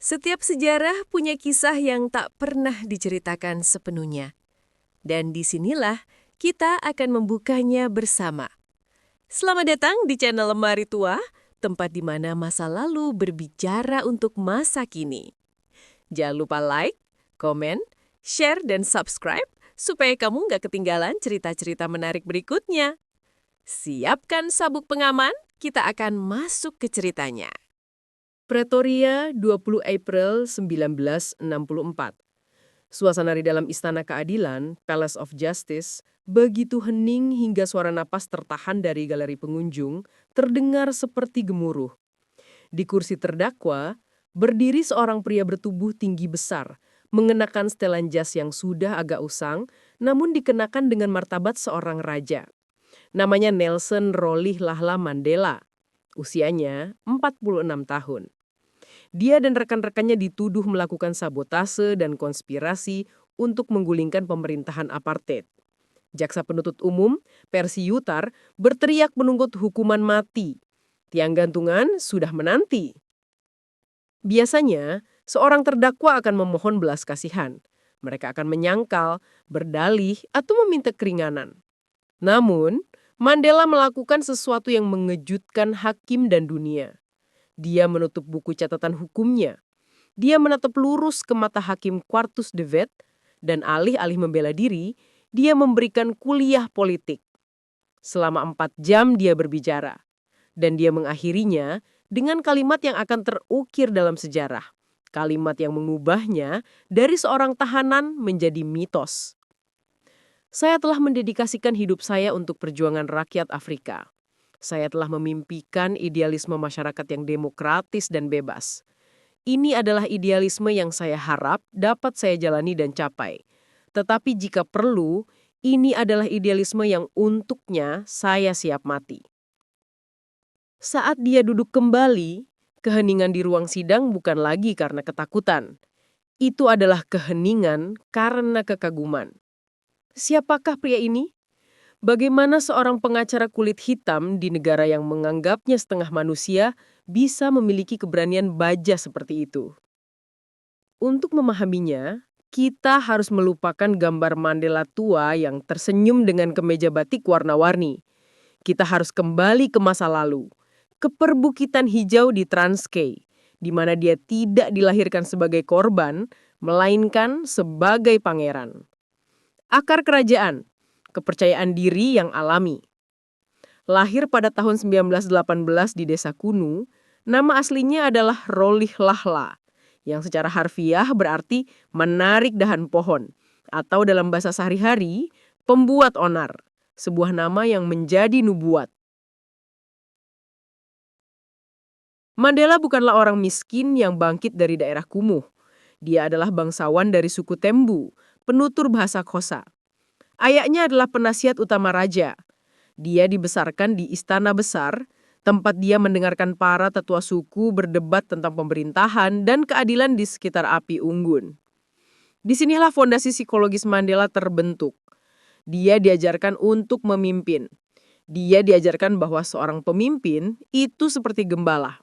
Setiap sejarah punya kisah yang tak pernah diceritakan sepenuhnya. Dan disinilah kita akan membukanya bersama. Selamat datang di channel Lemari Tua, tempat di mana masa lalu berbicara untuk masa kini. Jangan lupa like, komen, share, dan subscribe supaya kamu nggak ketinggalan cerita-cerita menarik berikutnya. Siapkan sabuk pengaman, kita akan masuk ke ceritanya. Pretoria, 20 April 1964. Suasana di dalam Istana Keadilan, Palace of Justice, begitu hening hingga suara napas tertahan dari galeri pengunjung terdengar seperti gemuruh. Di kursi terdakwa, berdiri seorang pria bertubuh tinggi besar, mengenakan setelan jas yang sudah agak usang, namun dikenakan dengan martabat seorang raja. Namanya Nelson Rolihlahla Mandela. Usianya 46 tahun. Dia dan rekan-rekannya dituduh melakukan sabotase dan konspirasi untuk menggulingkan pemerintahan apartheid. Jaksa penuntut umum, Percy Yutar, berteriak menuntut hukuman mati. Tiang gantungan sudah menanti. Biasanya, seorang terdakwa akan memohon belas kasihan. Mereka akan menyangkal, berdalih, atau meminta keringanan. Namun, Mandela melakukan sesuatu yang mengejutkan hakim dan dunia. Dia menutup buku catatan hukumnya. Dia menatap lurus ke mata hakim Quartus de Wet, dan alih-alih membela diri, dia memberikan kuliah politik. Selama 4 jam dia berbicara. Dan dia mengakhirinya dengan kalimat yang akan terukir dalam sejarah. Kalimat yang mengubahnya dari seorang tahanan menjadi mitos. Saya telah mendedikasikan hidup saya untuk perjuangan rakyat Afrika. Saya telah memimpikan idealisme masyarakat yang demokratis dan bebas. Ini adalah idealisme yang saya harap dapat saya jalani dan capai. Tetapi jika perlu, ini adalah idealisme yang untuknya saya siap mati. Saat dia duduk kembali, keheningan di ruang sidang bukan lagi karena ketakutan. Itu adalah keheningan karena kekaguman. Siapakah pria ini? Bagaimana seorang pengacara kulit hitam di negara yang menganggapnya setengah manusia bisa memiliki keberanian baja seperti itu? Untuk memahaminya, kita harus melupakan gambar Mandela tua yang tersenyum dengan kemeja batik warna-warni. Kita harus kembali ke masa lalu, ke perbukitan hijau di Transkei, di mana dia tidak dilahirkan sebagai korban, melainkan sebagai pangeran. Akar kerajaan, kepercayaan diri yang alami. Lahir pada tahun 1918 di desa Kunu, nama aslinya adalah Rolihlahla, yang secara harfiah berarti menarik dahan pohon, atau dalam bahasa sehari-hari, pembuat onar, sebuah nama yang menjadi nubuat. Mandela bukanlah orang miskin yang bangkit dari daerah kumuh. Dia adalah bangsawan dari suku Tembu, penutur bahasa Xhosa. Ayahnya adalah penasihat utama raja. Dia dibesarkan di istana besar, tempat dia mendengarkan para tetua suku berdebat tentang pemerintahan dan keadilan di sekitar api unggun. Disinilah fondasi psikologis Mandela terbentuk. Dia diajarkan untuk memimpin. Dia diajarkan bahwa seorang pemimpin itu seperti gembala.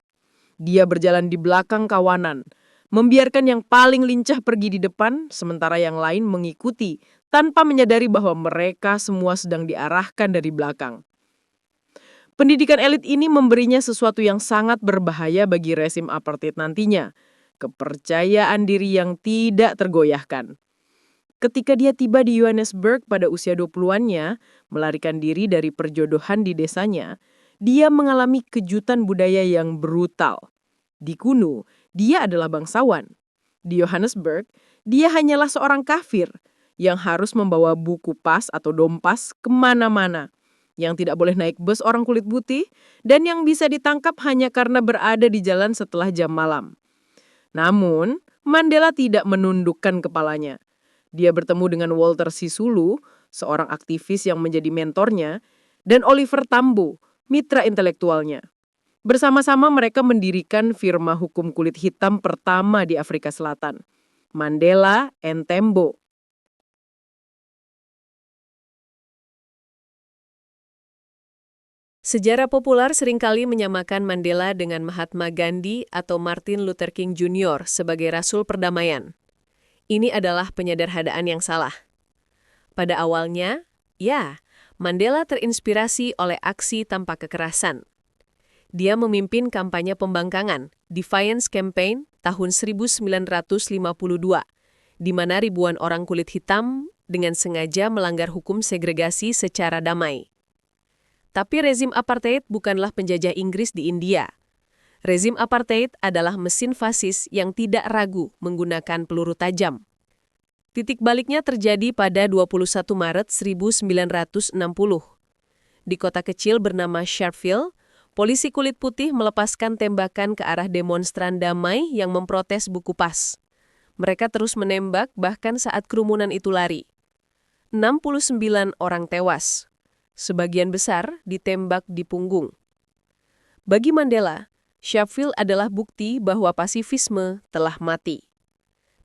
Dia berjalan di belakang kawanan, membiarkan yang paling lincah pergi di depan, sementara yang lain mengikuti, tanpa menyadari bahwa mereka semua sedang diarahkan dari belakang. Pendidikan elit ini memberinya sesuatu yang sangat berbahaya bagi rezim apartheid nantinya, kepercayaan diri yang tidak tergoyahkan. Ketika dia tiba di Johannesburg pada usia 20-annya, melarikan diri dari perjodohan di desanya, dia mengalami kejutan budaya yang brutal. Di Kunu, dia adalah bangsawan. Di Johannesburg, dia hanyalah seorang kafir yang harus membawa buku pas atau dompas kemana-mana, yang tidak boleh naik bus orang kulit putih, dan yang bisa ditangkap hanya karena berada di jalan setelah jam malam. Namun, Mandela tidak menundukkan kepalanya. Dia bertemu dengan Walter Sisulu, seorang aktivis yang menjadi mentornya, dan Oliver Tambo, mitra intelektualnya. Bersama-sama mereka mendirikan firma hukum kulit hitam pertama di Afrika Selatan, Mandela and Tembo. Sejarah populer seringkali menyamakan Mandela dengan Mahatma Gandhi atau Martin Luther King Jr. sebagai rasul perdamaian. Ini adalah penyederhanaan yang salah. Pada awalnya, ya, Mandela terinspirasi oleh aksi tanpa kekerasan. Dia memimpin kampanye pembangkangan, Defiance Campaign, tahun 1952, di mana ribuan orang kulit hitam dengan sengaja melanggar hukum segregasi secara damai. Tapi rezim apartheid bukanlah penjajah Inggris di India. Rezim apartheid adalah mesin fasis yang tidak ragu menggunakan peluru tajam. Titik baliknya terjadi pada 21 Maret 1960. Di kota kecil bernama Sharpeville, polisi kulit putih melepaskan tembakan ke arah demonstran damai yang memprotes buku PAS. Mereka terus menembak bahkan saat kerumunan itu lari. 69 orang tewas. Sebagian besar ditembak di punggung. Bagi Mandela, Sharpeville adalah bukti bahwa pasifisme telah mati.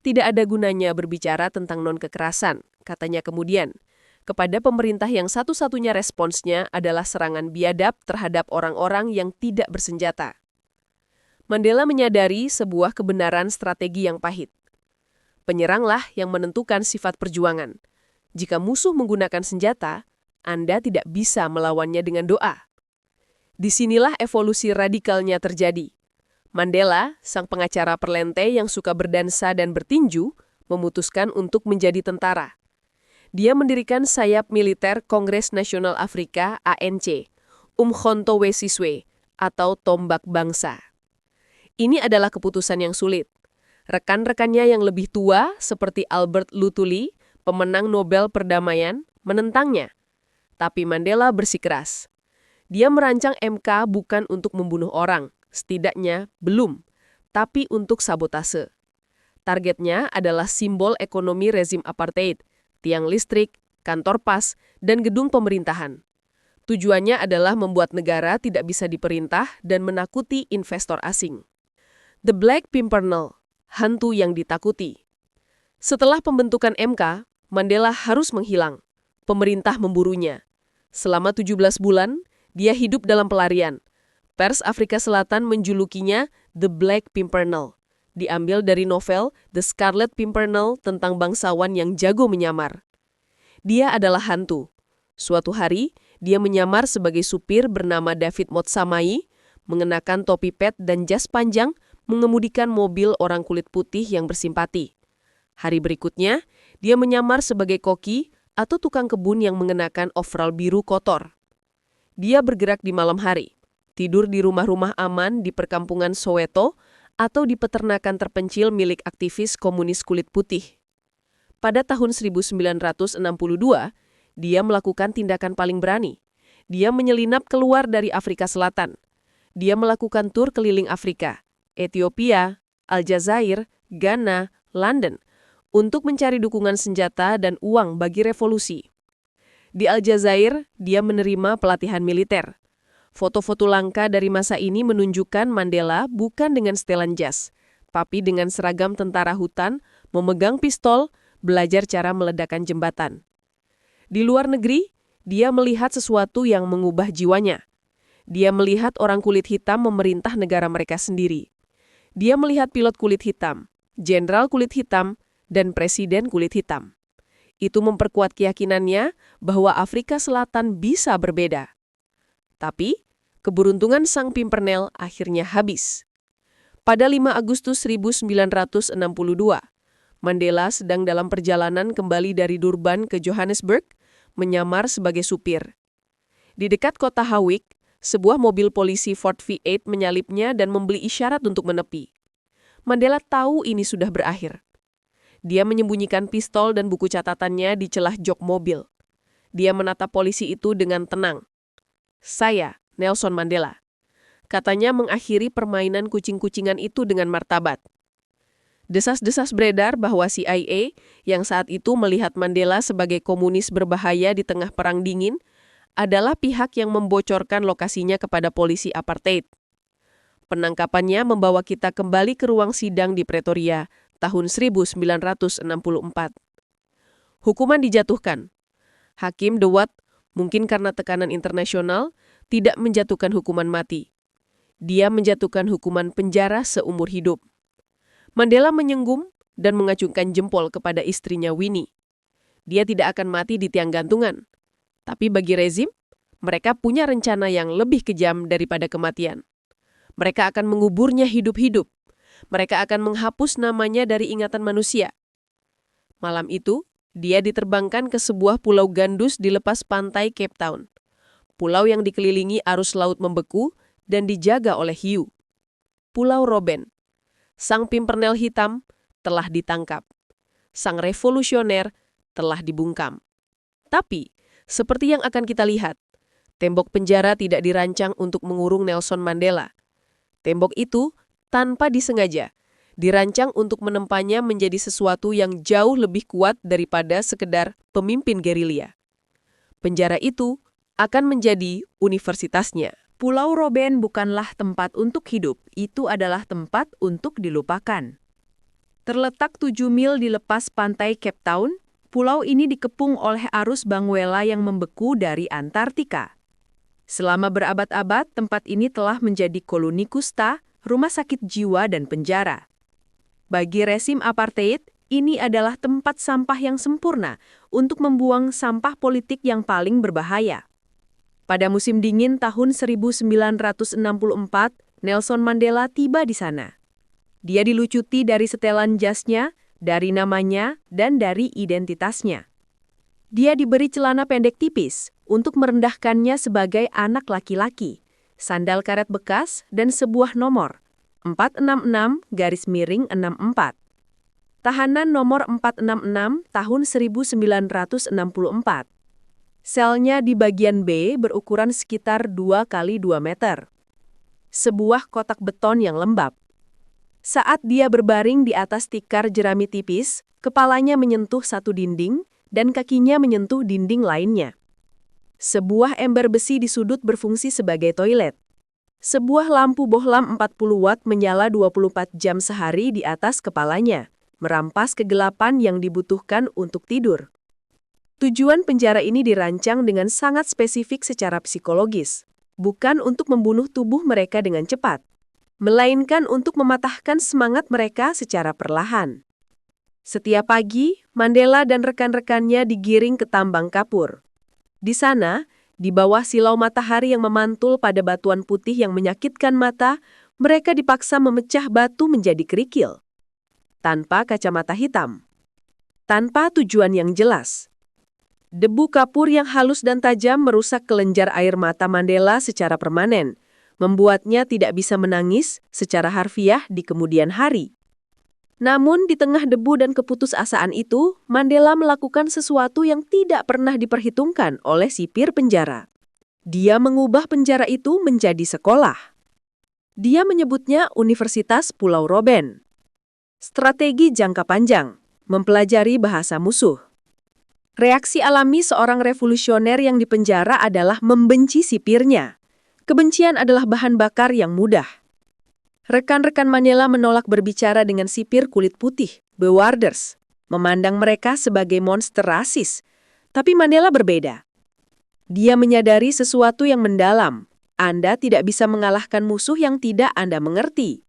Tidak ada gunanya berbicara tentang non-kekerasan, katanya kemudian, kepada pemerintah yang satu-satunya responsnya adalah serangan biadab terhadap orang-orang yang tidak bersenjata. Mandela menyadari sebuah kebenaran strategi yang pahit. Penyeranglah yang menentukan sifat perjuangan. Jika musuh menggunakan senjata, Anda tidak bisa melawannya dengan doa. Disinilah evolusi radikalnya terjadi. Mandela, sang pengacara perlente yang suka berdansa dan bertinju, memutuskan untuk menjadi tentara. Dia mendirikan sayap militer Kongres Nasional Afrika ANC, Umkhonto we Sizwe, atau Tombak Bangsa. Ini adalah keputusan yang sulit. Rekan-rekannya yang lebih tua, seperti Albert Luthuli, pemenang Nobel Perdamaian, menentangnya. Tapi Mandela bersikeras. Dia merancang MK bukan untuk membunuh orang, setidaknya belum, tapi untuk sabotase. Targetnya adalah simbol ekonomi rezim apartheid, tiang listrik, kantor PAS, dan gedung pemerintahan. Tujuannya adalah membuat negara tidak bisa diperintah dan menakuti investor asing. The Black Pimpernel, hantu yang ditakuti. Setelah pembentukan MK, Mandela harus menghilang. Pemerintah memburunya. Selama 17 bulan, dia hidup dalam pelarian. Pers Afrika Selatan menjulukinya The Black Pimpernel, diambil dari novel The Scarlet Pimpernel tentang bangsawan yang jago menyamar. Dia adalah hantu. Suatu hari, dia menyamar sebagai supir bernama David Motsamai, mengenakan topi pet dan jas panjang, mengemudikan mobil orang kulit putih yang bersimpati. Hari berikutnya, dia menyamar sebagai koki atau tukang kebun yang mengenakan overall biru kotor. Dia bergerak di malam hari, tidur di rumah-rumah aman di perkampungan Soweto atau di peternakan terpencil milik aktivis komunis kulit putih. Pada tahun 1962, dia melakukan tindakan paling berani. Dia menyelinap keluar dari Afrika Selatan. Dia melakukan tur keliling Afrika, Ethiopia, Aljazair, Ghana, London, untuk mencari dukungan senjata dan uang bagi revolusi. Di Aljazair, dia menerima pelatihan militer. Foto-foto langka dari masa ini menunjukkan Mandela bukan dengan setelan jas, tapi dengan seragam tentara hutan, memegang pistol, belajar cara meledakkan jembatan. Di luar negeri, dia melihat sesuatu yang mengubah jiwanya. Dia melihat orang kulit hitam memerintah negara mereka sendiri. Dia melihat pilot kulit hitam, jenderal kulit hitam, dan presiden kulit hitam. Itu memperkuat keyakinannya bahwa Afrika Selatan bisa berbeda. Tapi, keberuntungan sang Pimpernel akhirnya habis. Pada 5 Agustus 1962, Mandela sedang dalam perjalanan kembali dari Durban ke Johannesburg, menyamar sebagai supir. Di dekat kota Howick, sebuah mobil polisi Ford V8 menyalipnya dan membeli isyarat untuk menepi. Mandela tahu ini sudah berakhir. Dia menyembunyikan pistol dan buku catatannya di celah jok mobil. Dia menatap polisi itu dengan tenang. "Saya, Nelson Mandela," katanya mengakhiri permainan kucing-kucingan itu dengan martabat. Desas-desas beredar bahwa CIA yang saat itu melihat Mandela sebagai komunis berbahaya di tengah Perang Dingin adalah pihak yang membocorkan lokasinya kepada polisi apartheid. Penangkapannya membawa kita kembali ke ruang sidang di Pretoria tahun 1964. Hukuman dijatuhkan. Hakim De Watt, mungkin karena tekanan internasional, tidak menjatuhkan hukuman mati. Dia menjatuhkan hukuman penjara seumur hidup. Mandela menyenggum dan mengacungkan jempol kepada istrinya Winnie. Dia tidak akan mati di tiang gantungan. Tapi bagi rezim, mereka punya rencana yang lebih kejam daripada kematian. Mereka akan menguburnya hidup-hidup. Mereka akan menghapus namanya dari ingatan manusia. Malam itu, dia diterbangkan ke sebuah pulau gandus di lepas pantai Cape Town. Pulau yang dikelilingi arus laut membeku dan dijaga oleh hiu. Pulau Robben. Sang pimpernel hitam telah ditangkap. Sang revolusioner telah dibungkam. Tapi, seperti yang akan kita lihat, tembok penjara tidak dirancang untuk mengurung Nelson Mandela. Tembok itu, tanpa disengaja, dirancang untuk menempanya menjadi sesuatu yang jauh lebih kuat daripada sekedar pemimpin gerilya. Penjara itu akan menjadi universitasnya. Pulau Robben bukanlah tempat untuk hidup, itu adalah tempat untuk dilupakan. Terletak 7 mil di lepas pantai Cape Town, pulau ini dikepung oleh arus Benguela yang membeku dari Antartika. Selama berabad-abad, tempat ini telah menjadi koloni kusta, rumah sakit jiwa dan penjara. Bagi rezim apartheid, ini adalah tempat sampah yang sempurna untuk membuang sampah politik yang paling berbahaya. Pada musim dingin tahun 1964, Nelson Mandela tiba di sana. Dia dilucuti dari setelan jasnya, dari namanya, dan dari identitasnya. Dia diberi celana pendek tipis untuk merendahkannya sebagai anak laki-laki, sandal karet bekas, dan sebuah nomor, 466-64. Tahanan nomor 466 tahun 1964. Selnya di bagian B berukuran sekitar 2 kali 2 meter. Sebuah kotak beton yang lembab. Saat dia berbaring di atas tikar jerami tipis, kepalanya menyentuh satu dinding dan kakinya menyentuh dinding lainnya. Sebuah ember besi di sudut berfungsi sebagai toilet. Sebuah lampu bohlam 40 watt menyala 24 jam sehari di atas kepalanya, merampas kegelapan yang dibutuhkan untuk tidur. Tujuan penjara ini dirancang dengan sangat spesifik secara psikologis, bukan untuk membunuh tubuh mereka dengan cepat, melainkan untuk mematahkan semangat mereka secara perlahan. Setiap pagi, Mandela dan rekan-rekannya digiring ke tambang kapur. Di sana, di bawah silau matahari yang memantul pada batuan putih yang menyakitkan mata, mereka dipaksa memecah batu menjadi kerikil. Tanpa kacamata hitam. Tanpa tujuan yang jelas. Debu kapur yang halus dan tajam merusak kelenjar air mata Mandela secara permanen, membuatnya tidak bisa menangis secara harfiah di kemudian hari. Namun di tengah debu dan keputusasaan itu, Mandela melakukan sesuatu yang tidak pernah diperhitungkan oleh sipir penjara. Dia mengubah penjara itu menjadi sekolah. Dia menyebutnya Universitas Pulau Robben. Strategi jangka panjang, mempelajari bahasa musuh. Reaksi alami seorang revolusioner yang dipenjara adalah membenci sipirnya. Kebencian adalah bahan bakar yang mudah. Rekan-rekan Mandela menolak berbicara dengan sipir kulit putih, Bewarders, memandang mereka sebagai monster rasis. Tapi Mandela berbeda. Dia menyadari sesuatu yang mendalam. Anda tidak bisa mengalahkan musuh yang tidak Anda mengerti.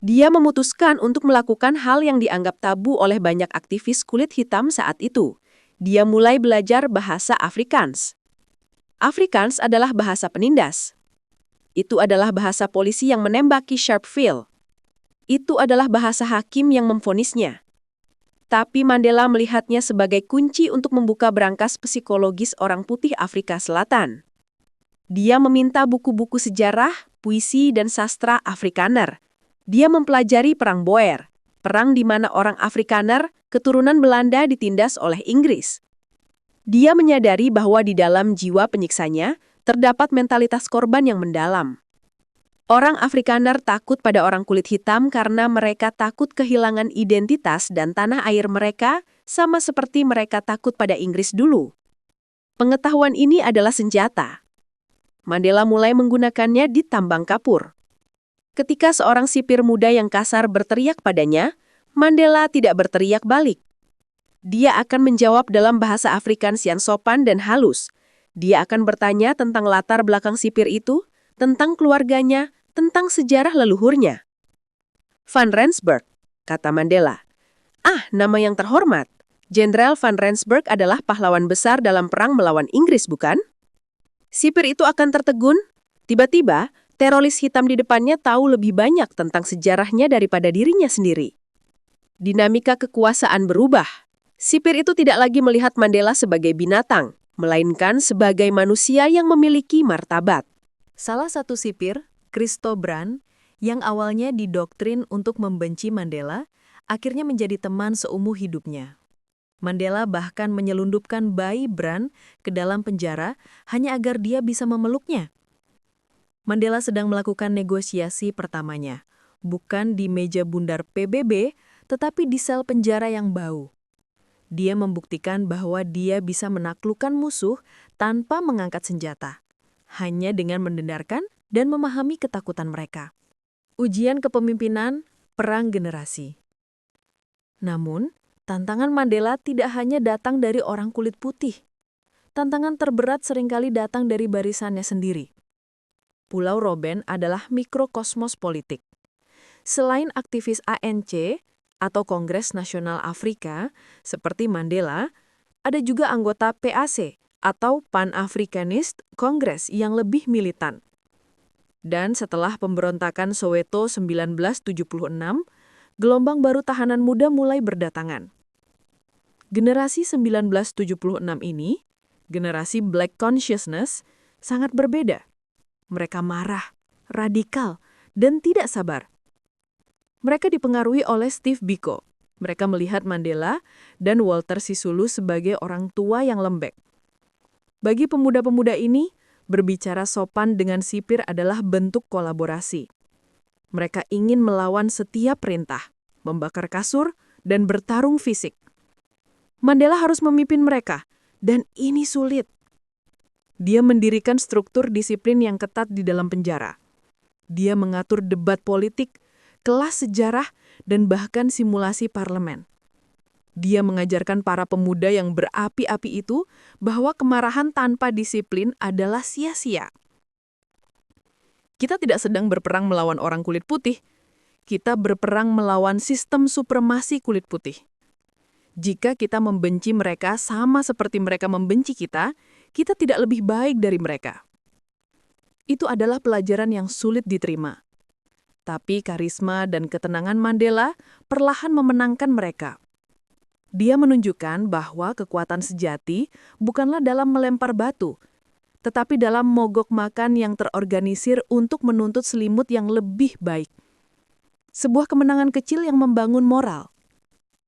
Dia memutuskan untuk melakukan hal yang dianggap tabu oleh banyak aktivis kulit hitam saat itu. Dia mulai belajar bahasa Afrikaans. Afrikaans adalah bahasa penindas. Itu adalah bahasa polisi yang menembaki Sharpeville. Itu adalah bahasa hakim yang memvonisnya. Tapi Mandela melihatnya sebagai kunci untuk membuka brankas psikologis orang putih Afrika Selatan. Dia meminta buku-buku sejarah, puisi, dan sastra Afrikaner. Dia mempelajari Perang Boer, perang di mana orang Afrikaner, keturunan Belanda ditindas oleh Inggris. Dia menyadari bahwa di dalam jiwa penyiksanya terdapat mentalitas korban yang mendalam. Orang Afrikaner takut pada orang kulit hitam karena mereka takut kehilangan identitas dan tanah air mereka, sama seperti mereka takut pada Inggris dulu. Pengetahuan ini adalah senjata. Mandela mulai menggunakannya di tambang kapur. Ketika seorang sipir muda yang kasar berteriak padanya, Mandela tidak berteriak balik. Dia akan menjawab dalam bahasa Afrikaans yang sopan dan halus. Dia akan bertanya tentang latar belakang sipir itu, tentang keluarganya, tentang sejarah leluhurnya. Van Rensburg, kata Mandela. Ah, nama yang terhormat. Jenderal Van Rensburg adalah pahlawan besar dalam perang melawan Inggris, bukan? Sipir itu akan tertegun. Tiba-tiba, teroris hitam di depannya tahu lebih banyak tentang sejarahnya daripada dirinya sendiri. Dinamika kekuasaan berubah. Sipir itu tidak lagi melihat Mandela sebagai binatang, melainkan sebagai manusia yang memiliki martabat. Salah satu sipir, Christo Brand, yang awalnya didoktrin untuk membenci Mandela, akhirnya menjadi teman seumur hidupnya. Mandela bahkan menyelundupkan bayi Brand ke dalam penjara hanya agar dia bisa memeluknya. Mandela sedang melakukan negosiasi pertamanya, bukan di meja bundar PBB, tetapi di sel penjara yang bau. Dia membuktikan bahwa dia bisa menaklukkan musuh tanpa mengangkat senjata, hanya dengan mendengarkan dan memahami ketakutan mereka. Ujian kepemimpinan, perang generasi. Namun, tantangan Mandela tidak hanya datang dari orang kulit putih. Tantangan terberat seringkali datang dari barisannya sendiri. Pulau Robben adalah mikrokosmos politik. Selain aktivis ANC atau Kongres Nasional Afrika seperti Mandela, ada juga anggota PAC atau Pan-Africanist Congress yang lebih militan. Dan setelah pemberontakan Soweto 1976, gelombang baru tahanan muda mulai berdatangan. Generasi 1976 ini, generasi Black Consciousness, sangat berbeda. Mereka marah, radikal, dan tidak sabar. Mereka dipengaruhi oleh Steve Biko. Mereka melihat Mandela dan Walter Sisulu sebagai orang tua yang lembek. Bagi pemuda-pemuda ini, berbicara sopan dengan sipir adalah bentuk kolaborasi. Mereka ingin melawan setiap perintah, membakar kasur, dan bertarung fisik. Mandela harus memimpin mereka, dan ini sulit. Dia mendirikan struktur disiplin yang ketat di dalam penjara. Dia mengatur debat politik, kelas sejarah, dan bahkan simulasi parlemen. Dia mengajarkan para pemuda yang berapi-api itu bahwa kemarahan tanpa disiplin adalah sia-sia. Kita tidak sedang berperang melawan orang kulit putih. Kita berperang melawan sistem supremasi kulit putih. Jika kita membenci mereka sama seperti mereka membenci kita tidak lebih baik dari mereka. Itu adalah pelajaran yang sulit diterima. Tapi karisma dan ketenangan Mandela perlahan memenangkan mereka. Dia menunjukkan bahwa kekuatan sejati bukanlah dalam melempar batu, tetapi dalam mogok makan yang terorganisir untuk menuntut selimut yang lebih baik. Sebuah kemenangan kecil yang membangun moral.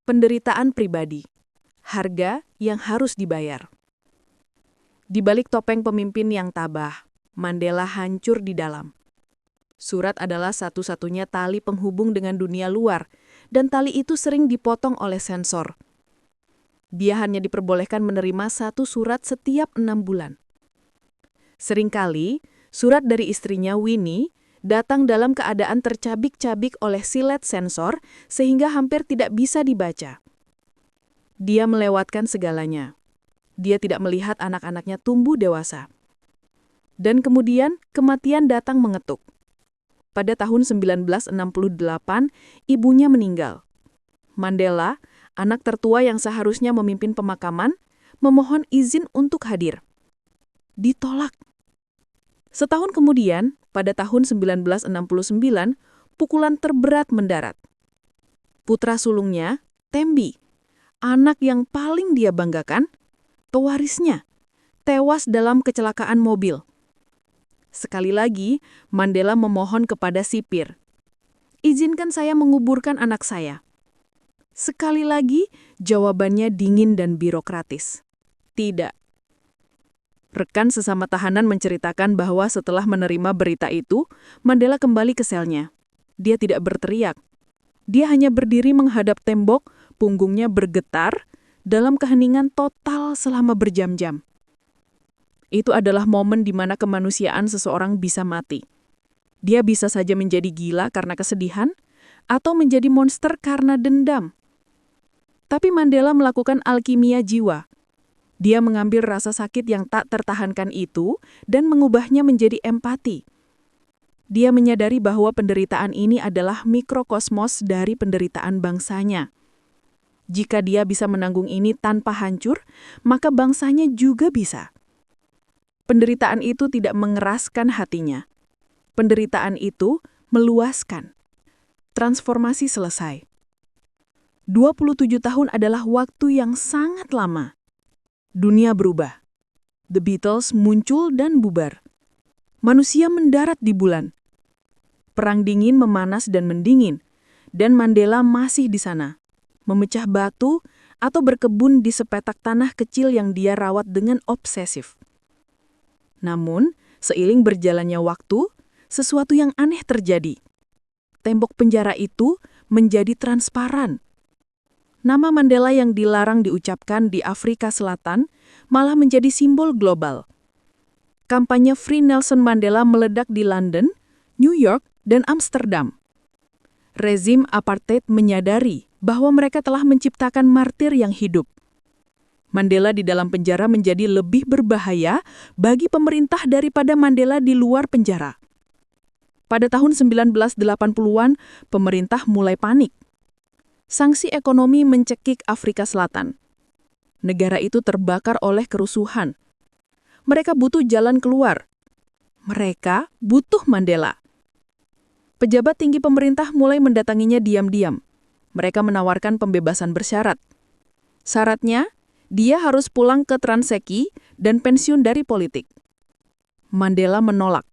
Penderitaan pribadi. Harga yang harus dibayar. Di balik topeng pemimpin yang tabah, Mandela hancur di dalam. Surat adalah satu-satunya tali penghubung dengan dunia luar, dan tali itu sering dipotong oleh sensor. Dia hanya diperbolehkan menerima satu surat setiap 6 bulan. Seringkali, surat dari istrinya Winnie datang dalam keadaan tercabik-cabik oleh silet sensor sehingga hampir tidak bisa dibaca. Dia melewatkan segalanya. Dia tidak melihat anak-anaknya tumbuh dewasa. Dan kemudian kematian datang mengetuk. Pada tahun 1968, ibunya meninggal. Mandela, anak tertua yang seharusnya memimpin pemakaman, memohon izin untuk hadir. Ditolak. Setahun kemudian, pada tahun 1969, pukulan terberat mendarat. Putra sulungnya, Tembi, anak yang paling dia banggakan, pewarisnya, tewas dalam kecelakaan mobil. Sekali lagi, Mandela memohon kepada sipir, "Izinkan saya menguburkan anak saya." Sekali lagi, jawabannya dingin dan birokratis. Tidak. Rekan sesama tahanan menceritakan bahwa setelah menerima berita itu, Mandela kembali ke selnya. Dia tidak berteriak. Dia hanya berdiri menghadap tembok, punggungnya bergetar, dalam keheningan total selama berjam-jam. Itu adalah momen di mana kemanusiaan seseorang bisa mati. Dia bisa saja menjadi gila karena kesedihan, atau menjadi monster karena dendam. Tapi Mandela melakukan alkimia jiwa. Dia mengambil rasa sakit yang tak tertahankan itu dan mengubahnya menjadi empati. Dia menyadari bahwa penderitaan ini adalah mikrokosmos dari penderitaan bangsanya. Jika dia bisa menanggung ini tanpa hancur, maka bangsanya juga bisa. Penderitaan itu tidak mengeraskan hatinya. Penderitaan itu meluaskan. Transformasi selesai. 27 tahun adalah waktu yang sangat lama. Dunia berubah. The Beatles muncul dan bubar. Manusia mendarat di bulan. Perang dingin memanas dan mendingin, dan Mandela masih di sana, memecah batu atau berkebun di sepetak tanah kecil yang dia rawat dengan obsesif. Namun, seiring berjalannya waktu, sesuatu yang aneh terjadi. Tembok penjara itu menjadi transparan. Nama Mandela yang dilarang diucapkan di Afrika Selatan malah menjadi simbol global. Kampanye Free Nelson Mandela meledak di London, New York, dan Amsterdam. Rezim apartheid menyadari bahwa mereka telah menciptakan martir yang hidup. Mandela di dalam penjara menjadi lebih berbahaya bagi pemerintah daripada Mandela di luar penjara. Pada tahun 1980-an, pemerintah mulai panik. Sanksi ekonomi mencekik Afrika Selatan. Negara itu terbakar oleh kerusuhan. Mereka butuh jalan keluar. Mereka butuh Mandela. Pejabat tinggi pemerintah mulai mendatanginya diam-diam. Mereka menawarkan pembebasan bersyarat. Syaratnya, dia harus pulang ke Transeki dan pensiun dari politik. Mandela menolak.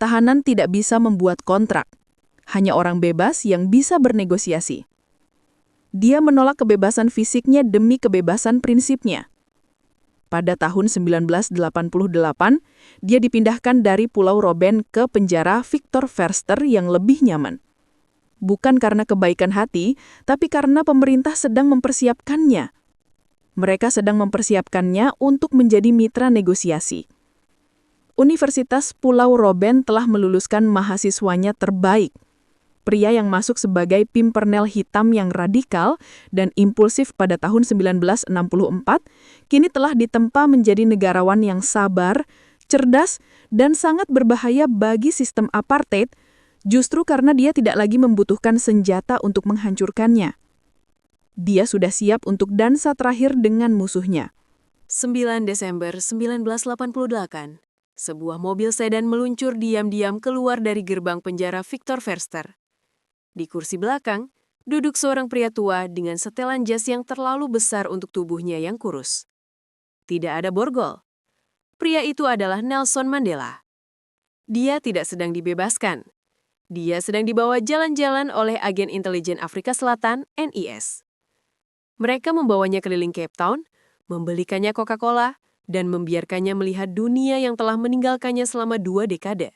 Tahanan tidak bisa membuat kontrak. Hanya orang bebas yang bisa bernegosiasi. Dia menolak kebebasan fisiknya demi kebebasan prinsipnya. Pada tahun 1988, dia dipindahkan dari Pulau Robben ke penjara Victor Verster yang lebih nyaman. Bukan karena kebaikan hati, tapi karena pemerintah sedang mempersiapkannya. Mereka sedang mempersiapkannya untuk menjadi mitra negosiasi. Universitas Pulau Robben telah meluluskan mahasiswanya terbaik. Pria yang masuk sebagai pimpernel hitam yang radikal dan impulsif pada tahun 1964, kini telah ditempa menjadi negarawan yang sabar, cerdas, dan sangat berbahaya bagi sistem apartheid, justru karena dia tidak lagi membutuhkan senjata untuk menghancurkannya. Dia sudah siap untuk dansa terakhir dengan musuhnya. 9 Desember 1988, sebuah mobil sedan meluncur diam-diam keluar dari gerbang penjara Victor Verster. Di kursi belakang, duduk seorang pria tua dengan setelan jas yang terlalu besar untuk tubuhnya yang kurus. Tidak ada borgol. Pria itu adalah Nelson Mandela. Dia tidak sedang dibebaskan. Dia sedang dibawa jalan-jalan oleh agen intelijen Afrika Selatan, NIS. Mereka membawanya keliling Cape Town, membelikannya Coca-Cola, dan membiarkannya melihat dunia yang telah meninggalkannya selama 2 dekade.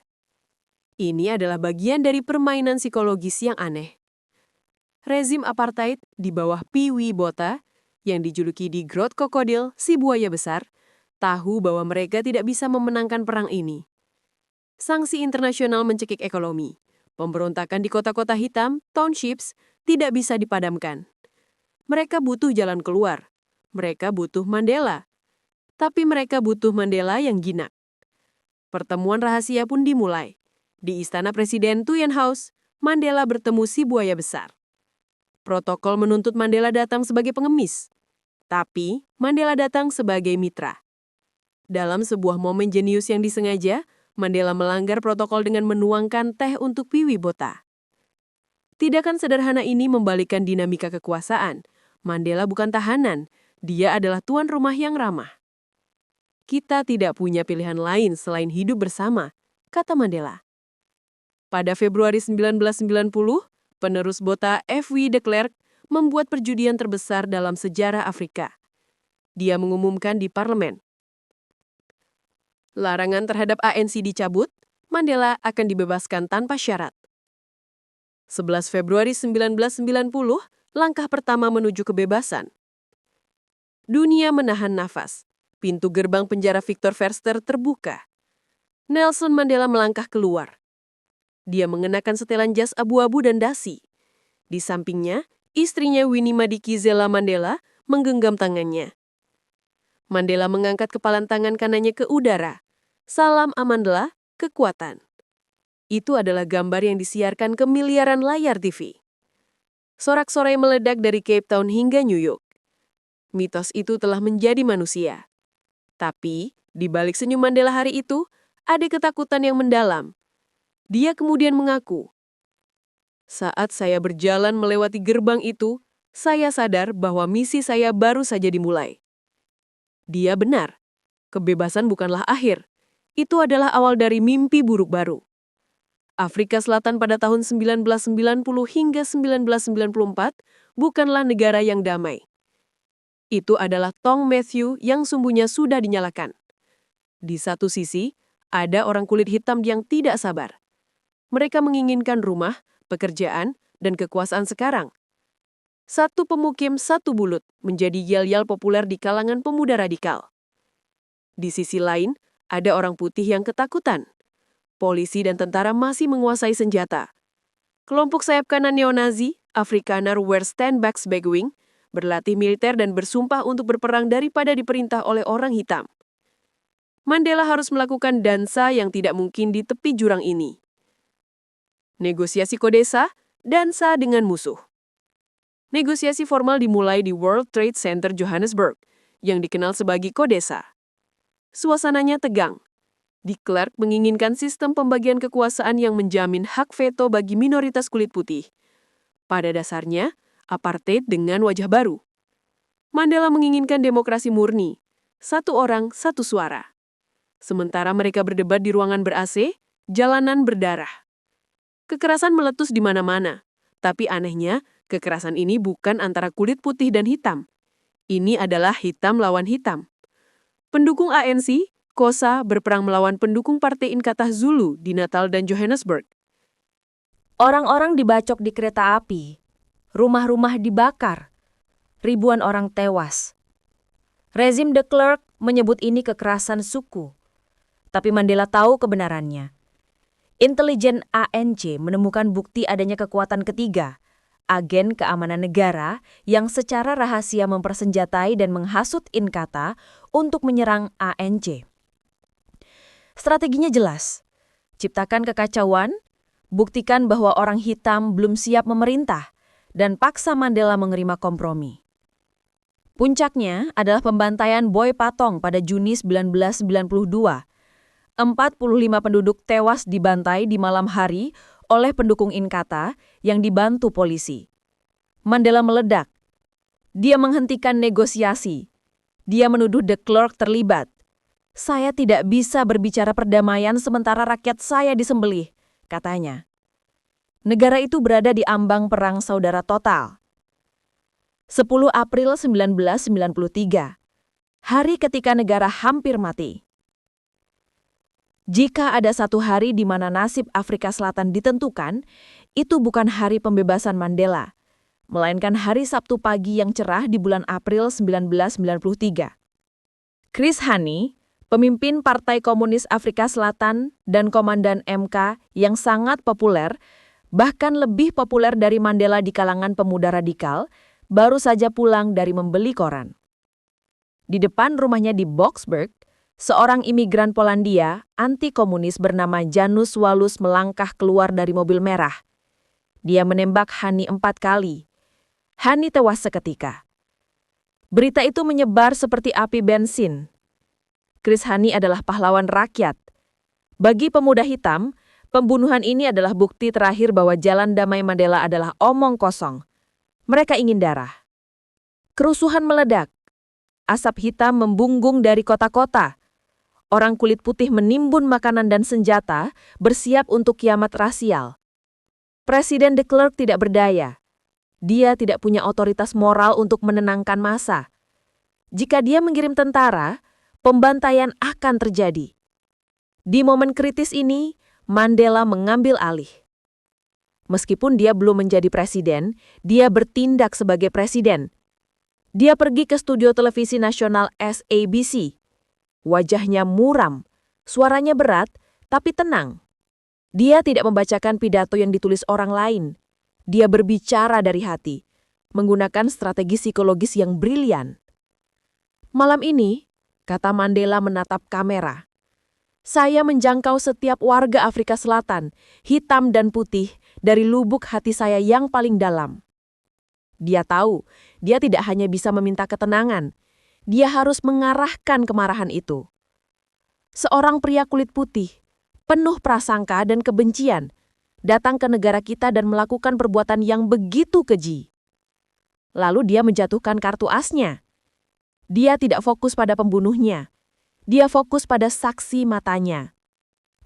Ini adalah bagian dari permainan psikologis yang aneh. Rezim apartheid di bawah P. W. Botha, yang dijuluki di Grot Krokodil, si buaya besar, tahu bahwa mereka tidak bisa memenangkan perang ini. Sanksi internasional mencekik ekonomi. Pemberontakan di kota-kota hitam, townships, tidak bisa dipadamkan. Mereka butuh jalan keluar. Mereka butuh Mandela. Tapi mereka butuh Mandela yang jinak. Pertemuan rahasia pun dimulai. Di Istana Presiden Tuyen House, Mandela bertemu si buaya besar. Protokol menuntut Mandela datang sebagai pengemis. Tapi, Mandela datang sebagai mitra. Dalam sebuah momen jenius yang disengaja, Mandela melanggar protokol dengan menuangkan teh untuk P. W. Botha. Tindakan sederhana ini membalikkan dinamika kekuasaan. Mandela bukan tahanan, dia adalah tuan rumah yang ramah. Kita tidak punya pilihan lain selain hidup bersama, kata Mandela. Pada Februari 1990, penerus Botha F. W. de Klerk membuat perjudian terbesar dalam sejarah Afrika. Dia mengumumkan di parlemen. Larangan terhadap ANC dicabut, Mandela akan dibebaskan tanpa syarat. 11 Februari 1990, langkah pertama menuju kebebasan. Dunia menahan nafas. Pintu gerbang penjara Victor Verster terbuka. Nelson Mandela melangkah keluar. Dia mengenakan setelan jas abu-abu dan dasi. Di sampingnya, istrinya Winnie Madikizela Mandela menggenggam tangannya. Mandela mengangkat kepalan tangan kanannya ke udara. Salam Amandla, kekuatan. Itu adalah gambar yang disiarkan ke miliaran layar TV. Sorak-sorai meledak dari Cape Town hingga New York. Mitos itu telah menjadi manusia. Tapi, di balik senyum Mandela hari itu, ada ketakutan yang mendalam. Dia kemudian mengaku, "Saat saya berjalan melewati gerbang itu, saya sadar bahwa misi saya baru saja dimulai." Dia benar. Kebebasan bukanlah akhir. Itu adalah awal dari mimpi buruk baru. Afrika Selatan pada tahun 1990 hingga 1994 bukanlah negara yang damai. Itu adalah tong Matthew yang sumbunya sudah dinyalakan. Di satu sisi, ada orang kulit hitam yang tidak sabar. Mereka menginginkan rumah, pekerjaan, dan kekuasaan sekarang. Satu pemukim, satu bulut menjadi yel-yel populer di kalangan pemuda radikal. Di sisi lain, ada orang putih yang ketakutan. Polisi dan tentara masih menguasai senjata. Kelompok sayap kanan neo-Nazi, Afrikaner Weerstandsbeweging, berlatih militer dan bersumpah untuk berperang daripada diperintah oleh orang hitam. Mandela harus melakukan dansa yang tidak mungkin di tepi jurang ini. Negosiasi kodesa, dansa dengan musuh. Negosiasi formal dimulai di World Trade Center Johannesburg, yang dikenal sebagai kodesa. Suasananya tegang. De Klerk menginginkan sistem pembagian kekuasaan yang menjamin hak veto bagi minoritas kulit putih. Pada dasarnya, apartheid dengan wajah baru. Mandela menginginkan demokrasi murni, satu orang, satu suara. Sementara mereka berdebat di ruangan ber-AC, jalanan berdarah. Kekerasan meletus di mana-mana, tapi anehnya, kekerasan ini bukan antara kulit putih dan hitam. Ini adalah hitam lawan hitam. Pendukung ANC, Kosa berperang melawan pendukung Partai Inkatha Zulu di Natal dan Johannesburg. Orang-orang dibacok di kereta api, rumah-rumah dibakar, ribuan orang tewas. Rezim de Klerk menyebut ini kekerasan suku, tapi Mandela tahu kebenarannya. Intelijen ANC menemukan bukti adanya kekuatan ketiga, agen keamanan negara yang secara rahasia mempersenjatai dan menghasut Inkatha untuk menyerang ANC. Strateginya jelas, ciptakan kekacauan, buktikan bahwa orang hitam belum siap memerintah, dan paksa Mandela menerima kompromi. Puncaknya adalah pembantaian Boy Patong pada Juni 1992. 45 penduduk tewas dibantai di malam hari oleh pendukung Inkatha yang dibantu polisi. Mandela meledak. Dia menghentikan negosiasi. Dia menuduh de Klerk terlibat. "Saya tidak bisa berbicara perdamaian sementara rakyat saya disembelih," katanya. Negara itu berada di ambang perang saudara total. 10 April 1993, hari ketika negara hampir mati. Jika ada satu hari di mana nasib Afrika Selatan ditentukan, itu bukan hari pembebasan Mandela, melainkan hari Sabtu pagi yang cerah di bulan April 1993. Chris Hani, pemimpin Partai Komunis Afrika Selatan dan komandan MK yang sangat populer, bahkan lebih populer dari Mandela di kalangan pemuda radikal, baru saja pulang dari membeli koran. Di depan rumahnya di Boksburg, seorang imigran Polandia, anti-komunis bernama Janus Walus melangkah keluar dari mobil merah. Dia menembak Hani 4 kali. Hani tewas seketika. Berita itu menyebar seperti api bensin. Chris Hani adalah pahlawan rakyat. Bagi pemuda hitam, pembunuhan ini adalah bukti terakhir bahwa jalan damai Mandela adalah omong kosong. Mereka ingin darah. Kerusuhan meledak. Asap hitam membungkung dari kota-kota. Orang kulit putih menimbun makanan dan senjata, bersiap untuk kiamat rasial. Presiden de Klerk tidak berdaya. Dia tidak punya otoritas moral untuk menenangkan massa. Jika dia mengirim tentara, pembantaian akan terjadi. Di momen kritis ini, Mandela mengambil alih. Meskipun dia belum menjadi presiden, dia bertindak sebagai presiden. Dia pergi ke studio televisi nasional SABC. Wajahnya muram, suaranya berat, tapi tenang. Dia tidak membacakan pidato yang ditulis orang lain. Dia berbicara dari hati, menggunakan strategi psikologis yang brilian. Malam ini, kata Mandela menatap kamera. Saya menjangkau setiap warga Afrika Selatan, hitam dan putih, dari lubuk hati saya yang paling dalam. Dia tahu, dia tidak hanya bisa meminta ketenangan, dia harus mengarahkan kemarahan itu. Seorang pria kulit putih, penuh prasangka dan kebencian, datang ke negara kita dan melakukan perbuatan yang begitu keji. Lalu dia menjatuhkan kartu asnya. Dia tidak fokus pada pembunuhnya. Dia fokus pada saksi matanya.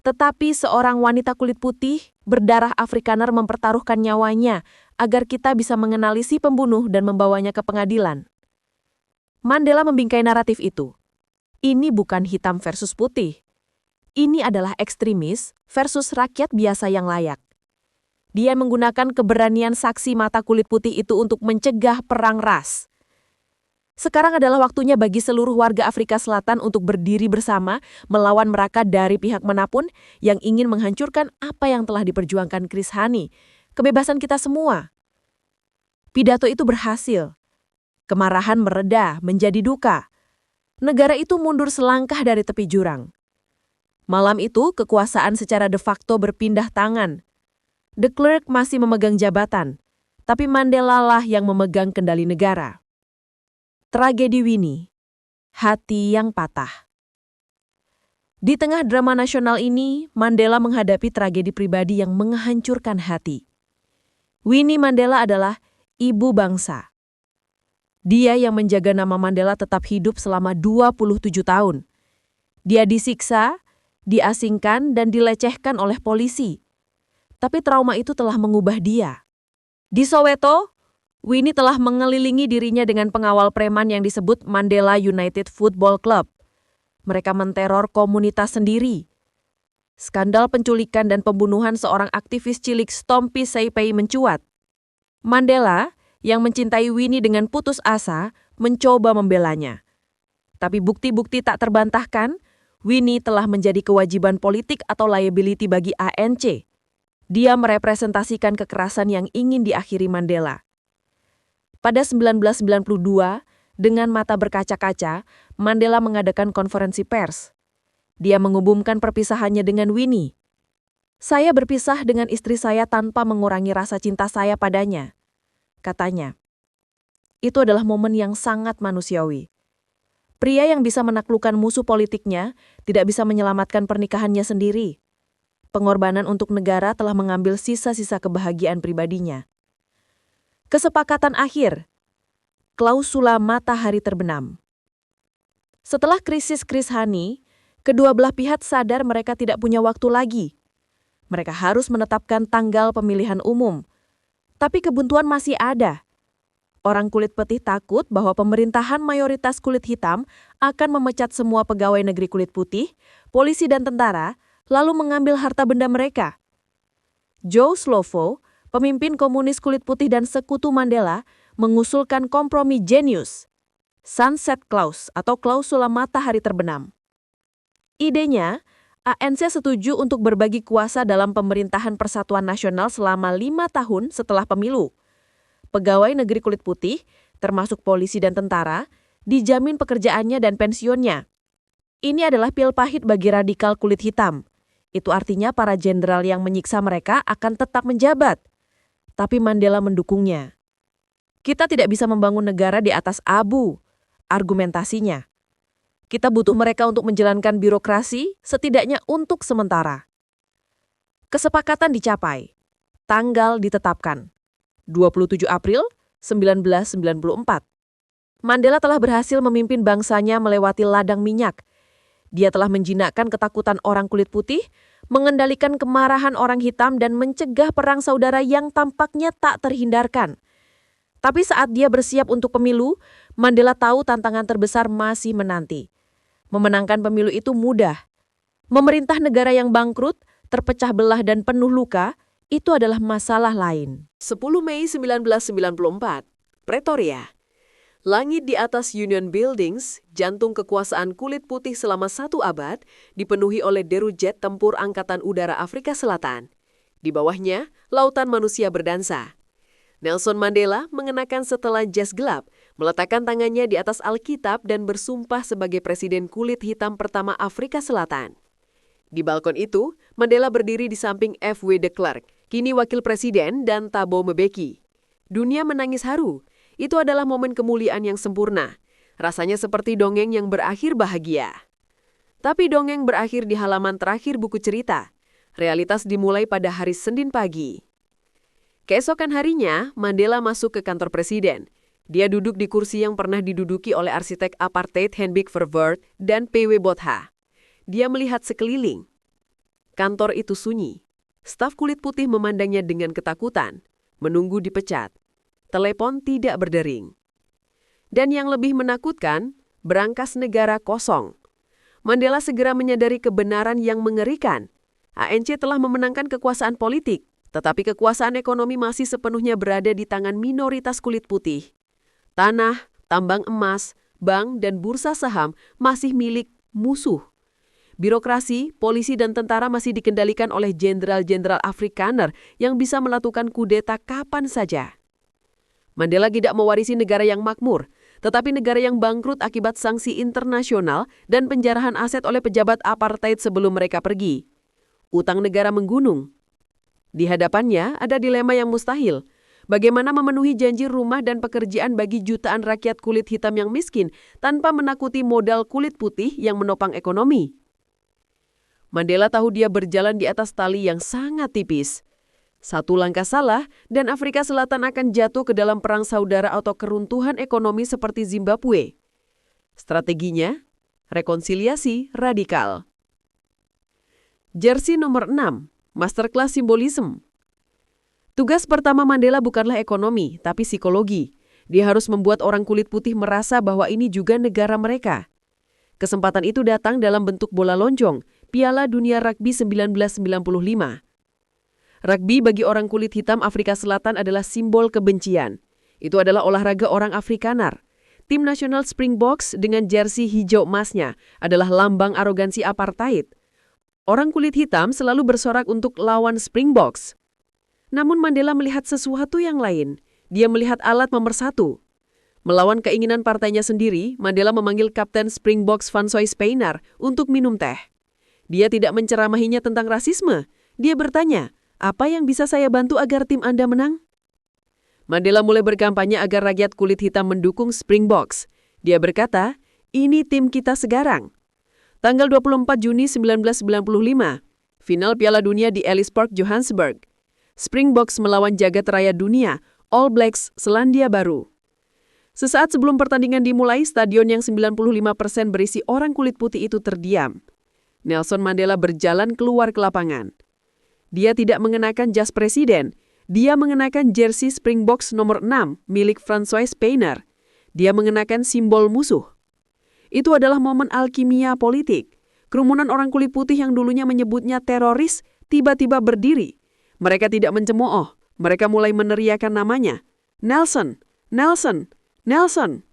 Tetapi seorang wanita kulit putih berdarah Afrikaner mempertaruhkan nyawanya agar kita bisa mengenali si pembunuh dan membawanya ke pengadilan. Mandela membingkai naratif itu. Ini bukan hitam versus putih. Ini adalah ekstremis versus rakyat biasa yang layak. Dia menggunakan keberanian saksi mata kulit putih itu untuk mencegah perang ras. Sekarang adalah waktunya bagi seluruh warga Afrika Selatan untuk berdiri bersama melawan mereka dari pihak manapun yang ingin menghancurkan apa yang telah diperjuangkan Chris Hani, kebebasan kita semua. Pidato itu berhasil. Kemarahan mereda menjadi duka. Negara itu mundur selangkah dari tepi jurang. Malam itu, kekuasaan secara de facto berpindah tangan. De Klerk masih memegang jabatan, tapi Mandela lah yang memegang kendali negara. Tragedi Winnie, hati yang patah. Di tengah drama nasional ini, Mandela menghadapi tragedi pribadi yang menghancurkan hati. Winnie Mandela adalah ibu bangsa. Dia yang menjaga nama Mandela tetap hidup selama 27 tahun. Dia disiksa, diasingkan, dan dilecehkan oleh polisi. Tapi trauma itu telah mengubah dia. Di Soweto, Winnie telah mengelilingi dirinya dengan pengawal preman yang disebut Mandela United Football Club. Mereka menteror komunitas sendiri. Skandal penculikan dan pembunuhan seorang aktivis cilik Stompie Seipei mencuat. Mandela, yang mencintai Winnie dengan putus asa, mencoba membelanya. Tapi bukti-bukti tak terbantahkan, Winnie telah menjadi kewajiban politik atau liability bagi ANC. Dia merepresentasikan kekerasan yang ingin diakhiri Mandela. Pada 1992, dengan mata berkaca-kaca, Mandela mengadakan konferensi pers. Dia mengumumkan perpisahannya dengan Winnie. Saya berpisah dengan istri saya tanpa mengurangi rasa cinta saya padanya, katanya. Itu adalah momen yang sangat manusiawi. Pria yang bisa menaklukkan musuh politiknya tidak bisa menyelamatkan pernikahannya sendiri. Pengorbanan untuk negara telah mengambil sisa-sisa kebahagiaan pribadinya. Kesepakatan akhir. Klausula matahari terbenam. Setelah krisis Chris Hani, kedua belah pihak sadar mereka tidak punya waktu lagi. Mereka harus menetapkan tanggal pemilihan umum. Tapi kebuntuan masih ada. Orang kulit putih takut bahwa pemerintahan mayoritas kulit hitam akan memecat semua pegawai negeri kulit putih, polisi dan tentara, lalu mengambil harta benda mereka. Joe Slovo, pemimpin komunis kulit putih dan sekutu Mandela, mengusulkan kompromi jenius, Sunset Clause atau klausula matahari terbenam. Idenya, ANC setuju untuk berbagi kuasa dalam pemerintahan persatuan nasional selama 5 tahun setelah pemilu. Pegawai negeri kulit putih, termasuk polisi dan tentara, dijamin pekerjaannya dan pensiunnya. Ini adalah pil pahit bagi radikal kulit hitam. Itu artinya para jenderal yang menyiksa mereka akan tetap menjabat. Tapi Mandela mendukungnya. Kita tidak bisa membangun negara di atas abu, argumentasinya. Kita butuh mereka untuk menjalankan birokrasi, setidaknya untuk sementara. Kesepakatan dicapai. Tanggal ditetapkan. 27 April 1994. Mandela telah berhasil memimpin bangsanya melewati ladang minyak. Dia telah menjinakkan ketakutan orang kulit putih, mengendalikan kemarahan orang hitam dan mencegah perang saudara yang tampaknya tak terhindarkan. Tapi saat dia bersiap untuk pemilu, Mandela tahu tantangan terbesar masih menanti. Memenangkan pemilu itu mudah. Memerintah negara yang bangkrut, terpecah belah dan penuh luka, itu adalah masalah lain. 10 Mei 1994, Pretoria. Langit di atas Union Buildings, jantung kekuasaan kulit putih selama 1 abad, dipenuhi oleh deru jet tempur Angkatan Udara Afrika Selatan. Di bawahnya, lautan manusia berdansa. Nelson Mandela mengenakan setelan jas gelap, meletakkan tangannya di atas Alkitab dan bersumpah sebagai presiden kulit hitam pertama Afrika Selatan. Di balkon itu, Mandela berdiri di samping F.W. de Klerk, kini wakil presiden, dan Thabo Mbeki. Dunia menangis haru. Itu adalah momen kemuliaan yang sempurna. Rasanya seperti dongeng yang berakhir bahagia. Tapi dongeng berakhir di halaman terakhir buku cerita. Realitas dimulai pada hari Senin pagi. Keesokan harinya, Mandela masuk ke kantor presiden. Dia duduk di kursi yang pernah diduduki oleh arsitek apartheid Hendrik Verwoerd dan P.W. Botha. Dia melihat sekeliling. Kantor itu sunyi. Staf kulit putih memandangnya dengan ketakutan, menunggu dipecat. Telepon tidak berdering. Dan yang lebih menakutkan, berangkas negara kosong. Mandela segera menyadari kebenaran yang mengerikan. ANC telah memenangkan kekuasaan politik, tetapi kekuasaan ekonomi masih sepenuhnya berada di tangan minoritas kulit putih. Tanah, tambang emas, bank, dan bursa saham masih milik musuh. Birokrasi, polisi, dan tentara masih dikendalikan oleh jenderal-jenderal Afrikaner yang bisa melakukan kudeta kapan saja. Mandela tidak mewarisi negara yang makmur, tetapi negara yang bangkrut akibat sanksi internasional dan penjarahan aset oleh pejabat apartheid sebelum mereka pergi. Utang negara menggunung. Di hadapannya ada dilema yang mustahil. Bagaimana memenuhi janji rumah dan pekerjaan bagi jutaan rakyat kulit hitam yang miskin tanpa menakuti modal kulit putih yang menopang ekonomi? Mandela tahu dia berjalan di atas tali yang sangat tipis. Satu langkah salah dan Afrika Selatan akan jatuh ke dalam perang saudara atau keruntuhan ekonomi seperti Zimbabwe. Strateginya, rekonsiliasi radikal. Jersey nomor 6, Masterclass Simbolism. Tugas pertama Mandela bukanlah ekonomi, tapi psikologi. Dia harus membuat orang kulit putih merasa bahwa ini juga negara mereka. Kesempatan itu datang dalam bentuk bola lonjong, Piala Dunia Rugby 1995. Rugby bagi orang kulit hitam Afrika Selatan adalah simbol kebencian. Itu adalah olahraga orang Afrikaner. Tim nasional Springboks dengan jersey hijau emasnya adalah lambang arogansi apartheid. Orang kulit hitam selalu bersorak untuk lawan Springboks. Namun Mandela melihat sesuatu yang lain. Dia melihat alat pemersatu. Melawan keinginan partainya sendiri, Mandela memanggil Kapten Springboks Francois Speynard untuk minum teh. Dia tidak menceramahinya tentang rasisme. Dia bertanya, apa yang bisa saya bantu agar tim Anda menang? Mandela mulai berkampanye agar rakyat kulit hitam mendukung Springboks. Dia berkata, ini tim kita sekarang. Tanggal 24 Juni 1995, final Piala Dunia di Ellis Park, Johannesburg. Springboks melawan jagat raya dunia, All Blacks Selandia Baru. Sesaat sebelum pertandingan dimulai, stadion yang 95% berisi orang kulit putih itu terdiam. Nelson Mandela berjalan keluar ke lapangan. Dia tidak mengenakan jas presiden, dia mengenakan jersey Springboks nomor 6 milik Francois Speynard. Dia mengenakan simbol musuh. Itu adalah momen alkimia politik. Kerumunan orang kulit putih yang dulunya menyebutnya teroris tiba-tiba berdiri. Mereka tidak mencemooh, mereka mulai meneriakan namanya. Nelson, Nelson, Nelson.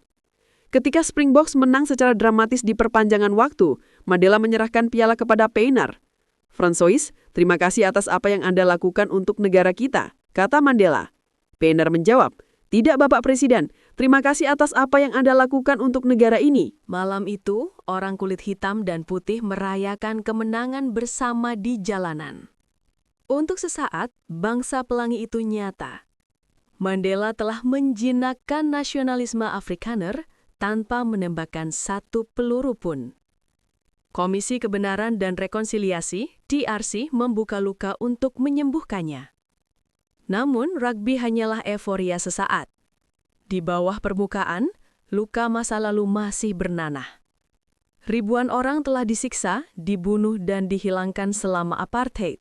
Ketika Springboks menang secara dramatis di perpanjangan waktu, Mandela menyerahkan piala kepada Speynard. Francois, terima kasih atas apa yang Anda lakukan untuk negara kita, kata Mandela. Speynard menjawab, tidak Bapak Presiden, terima kasih atas apa yang Anda lakukan untuk negara ini. Malam itu, orang kulit hitam dan putih merayakan kemenangan bersama di jalanan. Untuk sesaat, bangsa pelangi itu nyata. Mandela telah menjinakkan nasionalisme Afrikaner tanpa menembakkan satu peluru pun. Komisi Kebenaran dan Rekonsiliasi, TRC, membuka luka untuk menyembuhkannya. Namun, rugby hanyalah euforia sesaat. Di bawah permukaan, luka masa lalu masih bernanah. Ribuan orang telah disiksa, dibunuh, dan dihilangkan selama apartheid.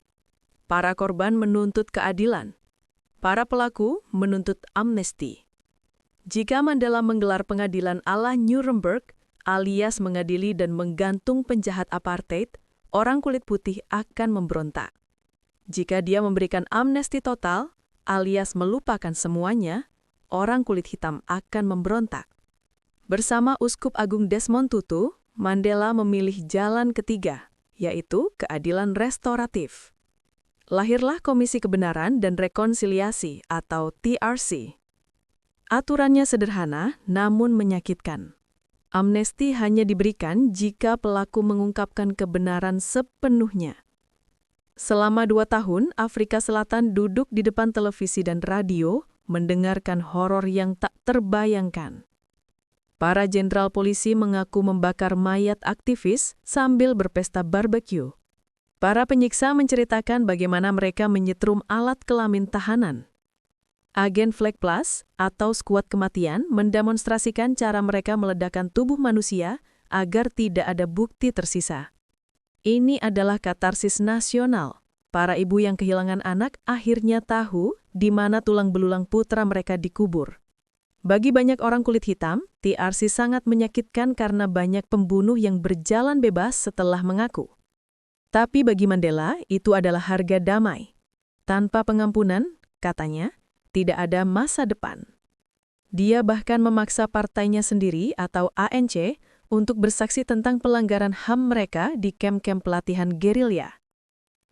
Para korban menuntut keadilan. Para pelaku menuntut amnesti. Jika Mandela menggelar pengadilan ala Nuremberg, alias mengadili dan menggantung penjahat apartheid, orang kulit putih akan memberontak. Jika dia memberikan amnesti total, alias melupakan semuanya, orang kulit hitam akan memberontak. Bersama Uskup Agung Desmond Tutu, Mandela memilih jalan ketiga, yaitu keadilan restoratif. Lahirlah Komisi Kebenaran dan Rekonsiliasi atau TRC. Aturannya sederhana namun menyakitkan. Amnesti hanya diberikan jika pelaku mengungkapkan kebenaran sepenuhnya. Selama 2 tahun, Afrika Selatan duduk di depan televisi dan radio, mendengarkan horor yang tak terbayangkan. Para jenderal polisi mengaku membakar mayat aktivis sambil berpesta barbeque. Para penyiksa menceritakan bagaimana mereka menyetrum alat kelamin tahanan. Agen Flag Plus atau skuad kematian mendemonstrasikan cara mereka meledakkan tubuh manusia agar tidak ada bukti tersisa. Ini adalah katarsis nasional. Para ibu yang kehilangan anak akhirnya tahu di mana tulang belulang putra mereka dikubur. Bagi banyak orang kulit hitam, TRC sangat menyakitkan karena banyak pembunuh yang berjalan bebas setelah mengaku. Tapi bagi Mandela, itu adalah harga damai. Tanpa pengampunan, katanya, tidak ada masa depan. Dia bahkan memaksa partainya sendiri atau ANC untuk bersaksi tentang pelanggaran HAM mereka di kamp-kamp pelatihan gerilya.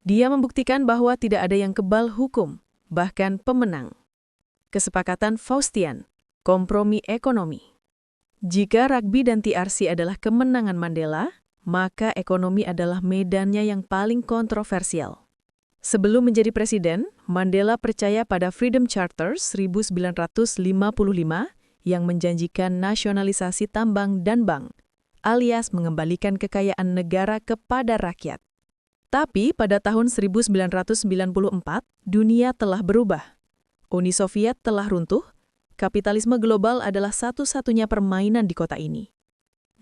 Dia membuktikan bahwa tidak ada yang kebal hukum, bahkan pemenang. Kesepakatan Faustian, kompromi ekonomi. Jika rugby dan TRC adalah kemenangan Mandela, maka ekonomi adalah medannya yang paling kontroversial. Sebelum menjadi presiden, Mandela percaya pada Freedom Charter 1955 yang menjanjikan nasionalisasi tambang dan bank, alias mengembalikan kekayaan negara kepada rakyat. Tapi pada tahun 1994, dunia telah berubah. Uni Soviet telah runtuh, kapitalisme global adalah satu-satunya permainan di kota ini.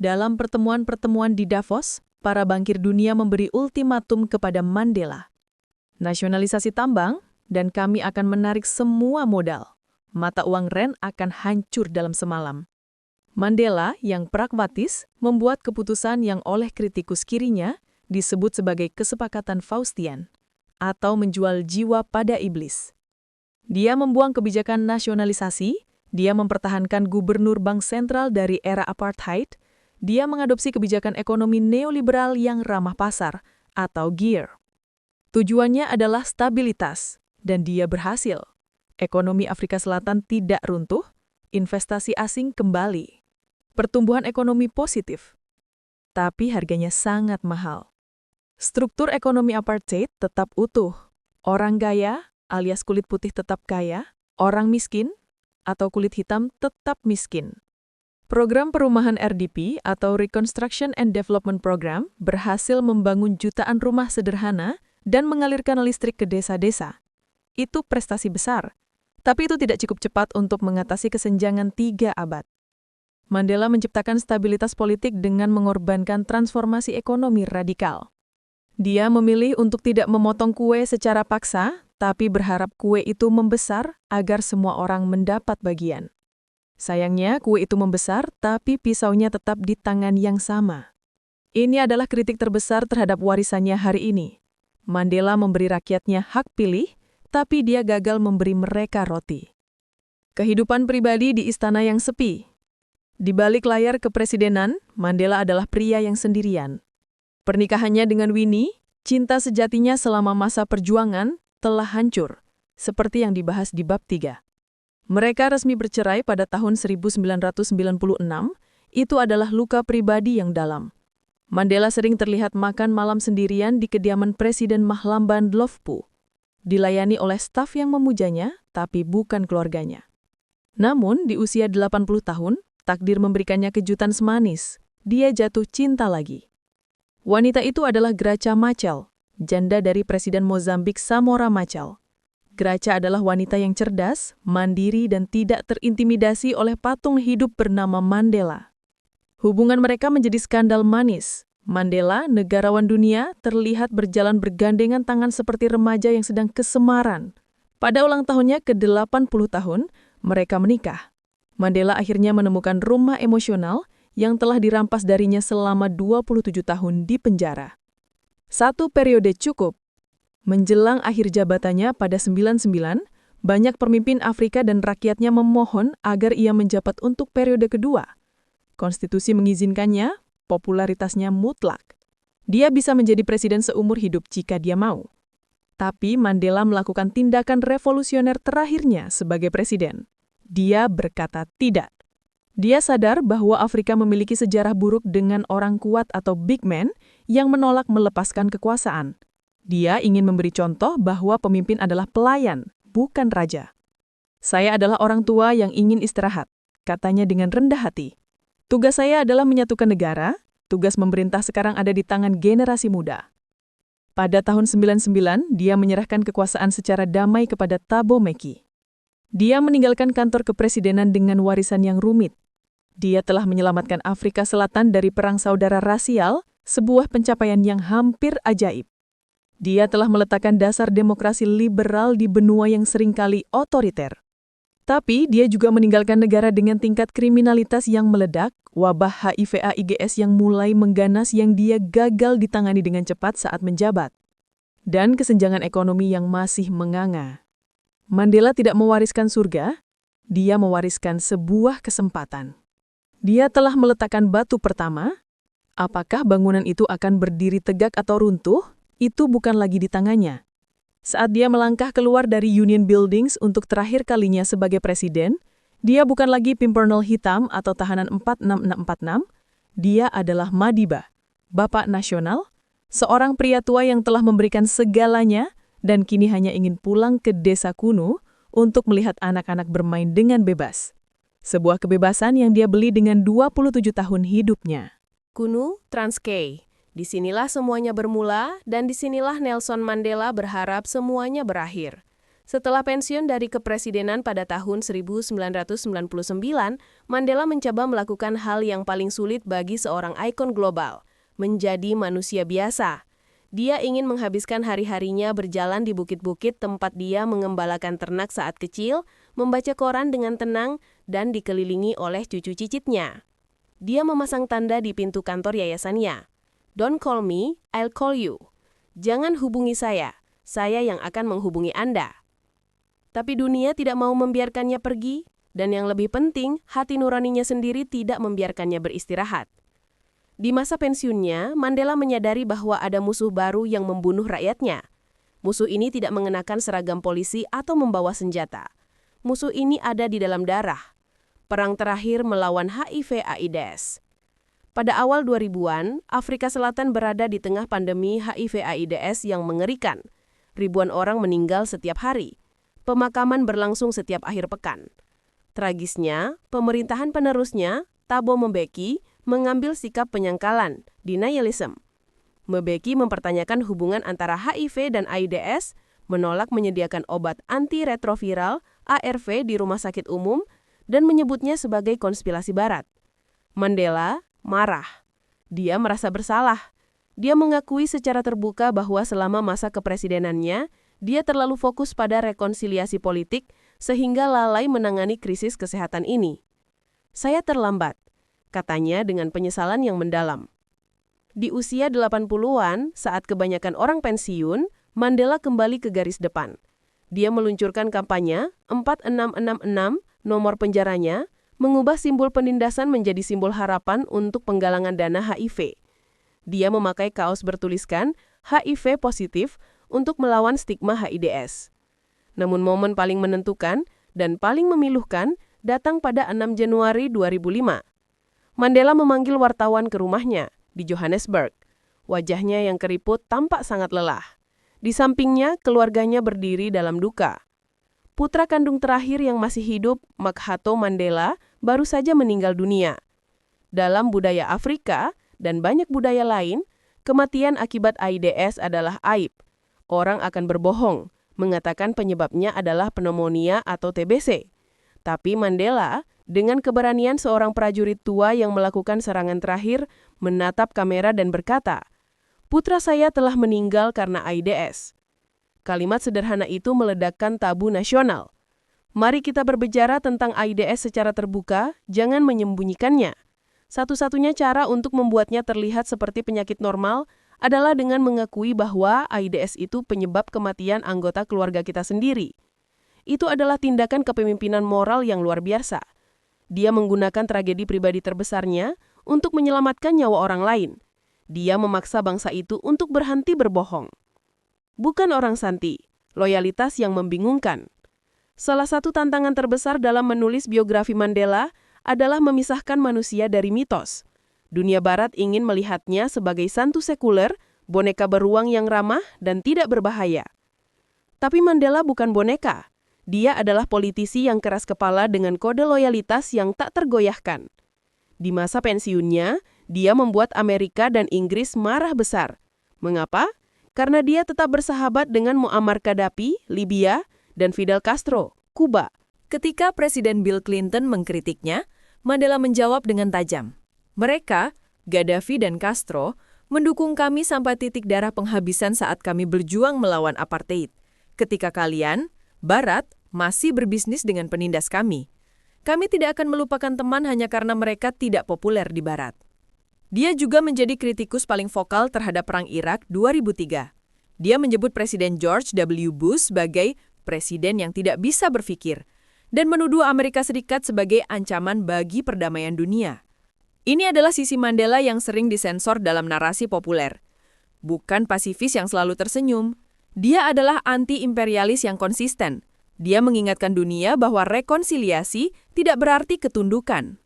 Dalam pertemuan-pertemuan di Davos, para bankir dunia memberi ultimatum kepada Mandela. Nasionalisasi tambang, dan kami akan menarik semua modal. Mata uang ren akan hancur dalam semalam. Mandela, yang pragmatis, membuat keputusan yang oleh kritikus kirinya disebut sebagai kesepakatan Faustian, atau menjual jiwa pada iblis. Dia membuang kebijakan nasionalisasi, dia mempertahankan gubernur bank sentral dari era apartheid, dia mengadopsi kebijakan ekonomi neoliberal yang ramah pasar, atau GEAR. Tujuannya adalah stabilitas, dan dia berhasil. Ekonomi Afrika Selatan tidak runtuh, investasi asing kembali. Pertumbuhan ekonomi positif. Tapi harganya sangat mahal. Struktur ekonomi apartheid tetap utuh. Orang kaya, alias kulit putih tetap kaya, orang miskin, atau kulit hitam tetap miskin. Program perumahan RDP atau Reconstruction and Development Program berhasil membangun jutaan rumah sederhana dan mengalirkan listrik ke desa-desa. Itu prestasi besar, tapi itu tidak cukup cepat untuk mengatasi kesenjangan 3 abad. Mandela menciptakan stabilitas politik dengan mengorbankan transformasi ekonomi radikal. Dia memilih untuk tidak memotong kue secara paksa, tapi berharap kue itu membesar agar semua orang mendapat bagian. Sayangnya, kue itu membesar, tapi pisaunya tetap di tangan yang sama. Ini adalah kritik terbesar terhadap warisannya hari ini. Mandela memberi rakyatnya hak pilih, tapi dia gagal memberi mereka roti. Kehidupan pribadi di istana yang sepi. Di balik layar kepresidenan, Mandela adalah pria yang sendirian. Pernikahannya dengan Winnie, cinta sejatinya selama masa perjuangan, telah hancur, seperti yang dibahas di bab 3. Mereka resmi bercerai pada tahun 1996, itu adalah luka pribadi yang dalam. Mandela sering terlihat makan malam sendirian di kediaman Presiden Mahlamban Dlofpu, dilayani oleh staf yang memujanya, tapi bukan keluarganya. Namun, di usia 80 tahun, takdir memberikannya kejutan semanis. Dia jatuh cinta lagi. Wanita itu adalah Graça Machel, janda dari Presiden Mozambik Samora Machel. Graça adalah wanita yang cerdas, mandiri, dan tidak terintimidasi oleh patung hidup bernama Mandela. Hubungan mereka menjadi skandal manis. Mandela, negarawan dunia, terlihat berjalan bergandengan tangan seperti remaja yang sedang kesemaran. Pada ulang tahunnya ke-80 tahun, mereka menikah. Mandela akhirnya menemukan rumah emosional yang telah dirampas darinya selama 27 tahun di penjara. 1 periode cukup. Menjelang akhir jabatannya pada 99, banyak pemimpin Afrika dan rakyatnya memohon agar ia menjabat untuk periode kedua. Konstitusi mengizinkannya, popularitasnya mutlak. Dia bisa menjadi presiden seumur hidup jika dia mau. Tapi Mandela melakukan tindakan revolusioner terakhirnya sebagai presiden. Dia berkata tidak. Dia sadar bahwa Afrika memiliki sejarah buruk dengan orang kuat atau big man yang menolak melepaskan kekuasaan. Dia ingin memberi contoh bahwa pemimpin adalah pelayan, bukan raja. Saya adalah orang tua yang ingin istirahat, katanya dengan rendah hati. Tugas saya adalah menyatukan negara, tugas memerintah sekarang ada di tangan generasi muda. Pada tahun 99, dia menyerahkan kekuasaan secara damai kepada Thabo Mbeki. Dia meninggalkan kantor kepresidenan dengan warisan yang rumit. Dia telah menyelamatkan Afrika Selatan dari perang saudara rasial, sebuah pencapaian yang hampir ajaib. Dia telah meletakkan dasar demokrasi liberal di benua yang seringkali otoriter. Tapi dia juga meninggalkan negara dengan tingkat kriminalitas yang meledak, wabah HIV/AIDS yang mulai mengganas yang dia gagal ditangani dengan cepat saat menjabat, dan kesenjangan ekonomi yang masih menganga. Mandela tidak mewariskan surga, dia mewariskan sebuah kesempatan. Dia telah meletakkan batu pertama. Apakah bangunan itu akan berdiri tegak atau runtuh? Itu bukan lagi di tangannya. Saat dia melangkah keluar dari Union Buildings untuk terakhir kalinya sebagai presiden, dia bukan lagi pimpernel hitam atau tahanan 46646. Dia adalah Madiba, Bapak Nasional, seorang pria tua yang telah memberikan segalanya dan kini hanya ingin pulang ke desa kuno untuk melihat anak-anak bermain dengan bebas. Sebuah kebebasan yang dia beli dengan 27 tahun hidupnya. Kuno Transkei. Disinilah semuanya bermula dan disinilah Nelson Mandela berharap semuanya berakhir. Setelah pensiun dari kepresidenan pada tahun 1999, Mandela mencoba melakukan hal yang paling sulit bagi seorang ikon global, menjadi manusia biasa. Dia ingin menghabiskan hari-harinya berjalan di bukit-bukit tempat dia mengembalakan ternak saat kecil, membaca koran dengan tenang, dan dikelilingi oleh cucu cicitnya. Dia memasang tanda di pintu kantor yayasannya. Don't call me, I'll call you. Jangan hubungi saya yang akan menghubungi Anda. Tapi dunia tidak mau membiarkannya pergi, dan yang lebih penting, hati nuraninya sendiri tidak membiarkannya beristirahat. Di masa pensiunnya, Mandela menyadari bahwa ada musuh baru yang membunuh rakyatnya. Musuh ini tidak mengenakan seragam polisi atau membawa senjata. Musuh ini ada di dalam darah. Perang terakhir melawan HIV/AIDS. Pada awal 2000-an, Afrika Selatan berada di tengah pandemi HIV/AIDS yang mengerikan. Ribuan orang meninggal setiap hari. Pemakaman berlangsung setiap akhir pekan. Tragisnya, pemerintahan penerusnya, Thabo Mbeki, mengambil sikap penyangkalan, denialism. Mbeki mempertanyakan hubungan antara HIV dan AIDS, menolak menyediakan obat antiretroviral ARV di rumah sakit umum, dan menyebutnya sebagai konspirasi barat. Mandela marah. Dia merasa bersalah. Dia mengakui secara terbuka bahwa selama masa kepresidenannya, dia terlalu fokus pada rekonsiliasi politik sehingga lalai menangani krisis kesehatan ini. Saya terlambat, katanya dengan penyesalan yang mendalam. Di usia 80-an, saat kebanyakan orang pensiun, Mandela kembali ke garis depan. Dia meluncurkan kampanye 4666, nomor penjaranya, mengubah simbol penindasan menjadi simbol harapan untuk penggalangan dana HIV. Dia memakai kaos bertuliskan HIV positif untuk melawan stigma AIDS. Namun momen paling menentukan dan paling memilukan datang pada 6 Januari 2005. Mandela memanggil wartawan ke rumahnya di Johannesburg. Wajahnya yang keriput tampak sangat lelah. Di sampingnya, keluarganya berdiri dalam duka. Putra kandung terakhir yang masih hidup, Makhato Mandela, baru saja meninggal dunia. Dalam budaya Afrika dan banyak budaya lain, kematian akibat AIDS adalah aib. Orang akan berbohong, mengatakan penyebabnya adalah pneumonia atau TBC. Tapi Mandela, dengan keberanian seorang prajurit tua yang melakukan serangan terakhir, menatap kamera dan berkata, "Putra saya telah meninggal karena AIDS." Kalimat sederhana itu meledakkan tabu nasional. Mari kita berbicara tentang AIDS secara terbuka, jangan menyembunyikannya. Satu-satunya cara untuk membuatnya terlihat seperti penyakit normal adalah dengan mengakui bahwa AIDS itu penyebab kematian anggota keluarga kita sendiri. Itu adalah tindakan kepemimpinan moral yang luar biasa. Dia menggunakan tragedi pribadi terbesarnya untuk menyelamatkan nyawa orang lain. Dia memaksa bangsa itu untuk berhenti berbohong. Bukan orang Santi, loyalitas yang membingungkan. Salah satu tantangan terbesar dalam menulis biografi Mandela adalah memisahkan manusia dari mitos. Dunia Barat ingin melihatnya sebagai santu sekuler, boneka beruang yang ramah dan tidak berbahaya. Tapi Mandela bukan boneka. Dia adalah politisi yang keras kepala dengan kode loyalitas yang tak tergoyahkan. Di masa pensiunnya, dia membuat Amerika dan Inggris marah besar. Mengapa? Karena dia tetap bersahabat dengan Muammar Gaddafi, Libya, dan Fidel Castro, Kuba. Ketika Presiden Bill Clinton mengkritiknya, Mandela menjawab dengan tajam. Mereka, Gaddafi dan Castro, mendukung kami sampai titik darah penghabisan saat kami berjuang melawan apartheid. Ketika kalian, Barat, masih berbisnis dengan penindas kami. Kami tidak akan melupakan teman hanya karena mereka tidak populer di Barat. Dia juga menjadi kritikus paling vokal terhadap Perang Irak 2003. Dia menyebut Presiden George W. Bush sebagai presiden yang tidak bisa berpikir dan menuduh Amerika Serikat sebagai ancaman bagi perdamaian dunia. Ini adalah sisi Mandela yang sering disensor dalam narasi populer. Bukan pasifis yang selalu tersenyum. Dia adalah anti-imperialis yang konsisten. Dia mengingatkan dunia bahwa rekonsiliasi tidak berarti ketundukan.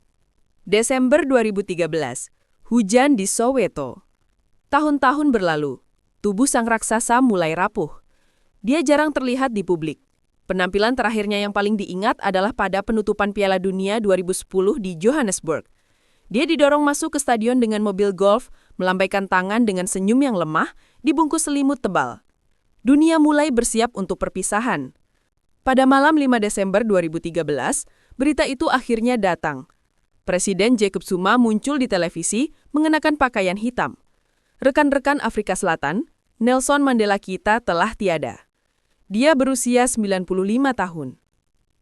Desember 2013. Hujan di Soweto. Tahun-tahun berlalu, tubuh sang raksasa mulai rapuh. Dia jarang terlihat di publik. Penampilan terakhirnya yang paling diingat adalah pada penutupan Piala Dunia 2010 di Johannesburg. Dia didorong masuk ke stadion dengan mobil golf, melambaikan tangan dengan senyum yang lemah, dibungkus selimut tebal. Dunia mulai bersiap untuk perpisahan. Pada malam 5 Desember 2013, berita itu akhirnya datang. Presiden Jacob Zuma muncul di televisi mengenakan pakaian hitam. Rekan-rekan Afrika Selatan, Nelson Mandela kita telah tiada. Dia berusia 95 tahun.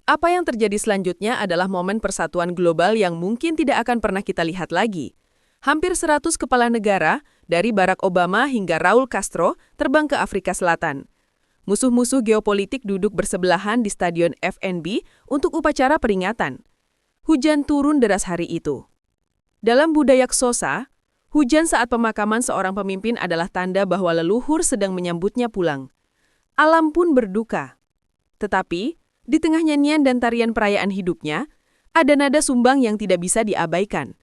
Apa yang terjadi selanjutnya adalah momen persatuan global yang mungkin tidak akan pernah kita lihat lagi. Hampir 100 kepala negara, dari Barack Obama hingga Raul Castro, terbang ke Afrika Selatan. Musuh-musuh geopolitik duduk bersebelahan di Stadion FNB untuk upacara peringatan. Hujan turun deras hari itu. Dalam budaya Xhosa, hujan saat pemakaman seorang pemimpin adalah tanda bahwa leluhur sedang menyambutnya pulang. Alam pun berduka. Tetapi, di tengah nyanyian dan tarian perayaan hidupnya, ada nada sumbang yang tidak bisa diabaikan.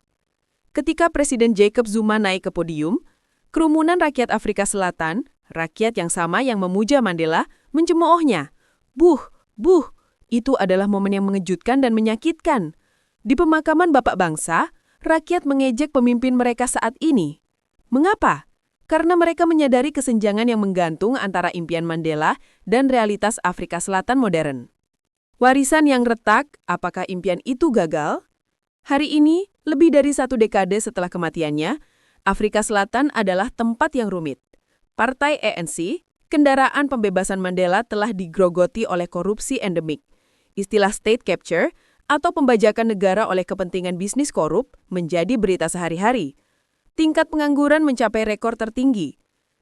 Ketika Presiden Jacob Zuma naik ke podium, kerumunan rakyat Afrika Selatan, rakyat yang sama yang memuja Mandela, mencemoohnya. Buh, buh, itu adalah momen yang mengejutkan dan menyakitkan. Di pemakaman Bapak Bangsa, rakyat mengejek pemimpin mereka saat ini. Mengapa? Karena mereka menyadari kesenjangan yang menggantung antara impian Mandela dan realitas Afrika Selatan modern. Warisan yang retak, apakah impian itu gagal? Hari ini, lebih dari 1 dekade setelah kematiannya, Afrika Selatan adalah tempat yang rumit. Partai ANC, kendaraan pembebasan Mandela telah digrogoti oleh korupsi endemik. Istilah state capture atau pembajakan negara oleh kepentingan bisnis korup menjadi berita sehari-hari. Tingkat pengangguran mencapai rekor tertinggi.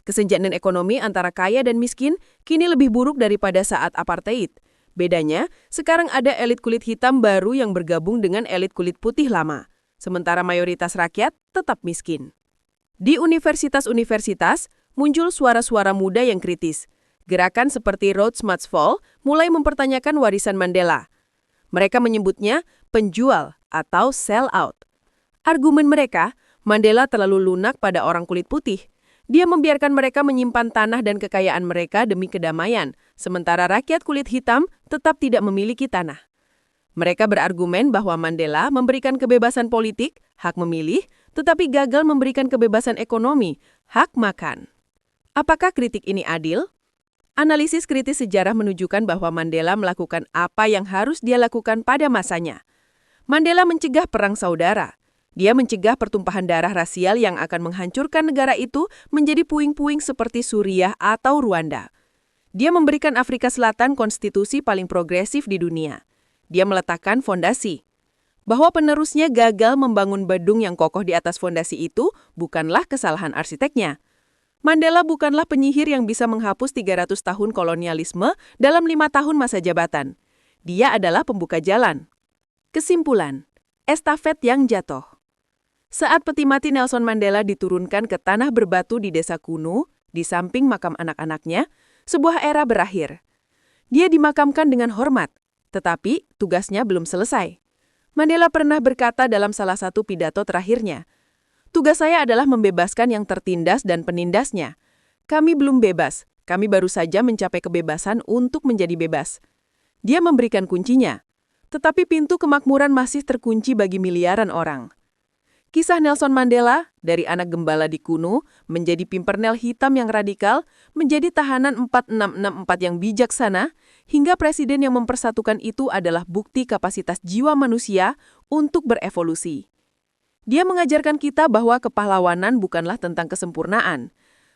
Kesenjangan ekonomi antara kaya dan miskin kini lebih buruk daripada saat apartheid. Bedanya, sekarang ada elit kulit hitam baru yang bergabung dengan elit kulit putih lama, sementara mayoritas rakyat tetap miskin. Di universitas-universitas, muncul suara-suara muda yang kritis. Gerakan seperti Rhodes Must Fall mulai mempertanyakan warisan Mandela. Mereka menyebutnya penjual atau sell out. Argumen mereka, Mandela terlalu lunak pada orang kulit putih. Dia membiarkan mereka menyimpan tanah dan kekayaan mereka demi kedamaian, sementara rakyat kulit hitam tetap tidak memiliki tanah. Mereka berargumen bahwa Mandela memberikan kebebasan politik, hak memilih, tetapi gagal memberikan kebebasan ekonomi, hak makan. Apakah kritik ini adil? Analisis kritis sejarah menunjukkan bahwa Mandela melakukan apa yang harus dia lakukan pada masanya. Mandela mencegah perang saudara. Dia mencegah pertumpahan darah rasial yang akan menghancurkan negara itu menjadi puing-puing seperti Suriah atau Rwanda. Dia memberikan Afrika Selatan konstitusi paling progresif di dunia. Dia meletakkan fondasi. Bahwa penerusnya gagal membangun gedung yang kokoh di atas fondasi itu bukanlah kesalahan arsiteknya. Mandela bukanlah penyihir yang bisa menghapus 300 tahun kolonialisme dalam 5 tahun masa jabatan. Dia adalah pembuka jalan. Kesimpulan, estafet yang jatuh. Saat peti mati Nelson Mandela diturunkan ke tanah berbatu di desa kuno, di samping makam anak-anaknya, sebuah era berakhir. Dia dimakamkan dengan hormat, Tetapi tugasnya belum selesai. Mandela pernah berkata dalam salah satu pidato terakhirnya, "Tugas saya adalah membebaskan yang tertindas dan penindasnya. Kami belum bebas, kami baru saja mencapai kebebasan untuk menjadi bebas." Dia memberikan kuncinya, tetapi pintu kemakmuran masih terkunci bagi miliaran orang. Kisah Nelson Mandela, dari anak gembala di Kuno, menjadi pimpernel hitam yang radikal, menjadi tahanan 4664 yang bijaksana, hingga presiden yang mempersatukan itu adalah bukti kapasitas jiwa manusia untuk berevolusi. Dia mengajarkan kita bahwa kepahlawanan bukanlah tentang kesempurnaan.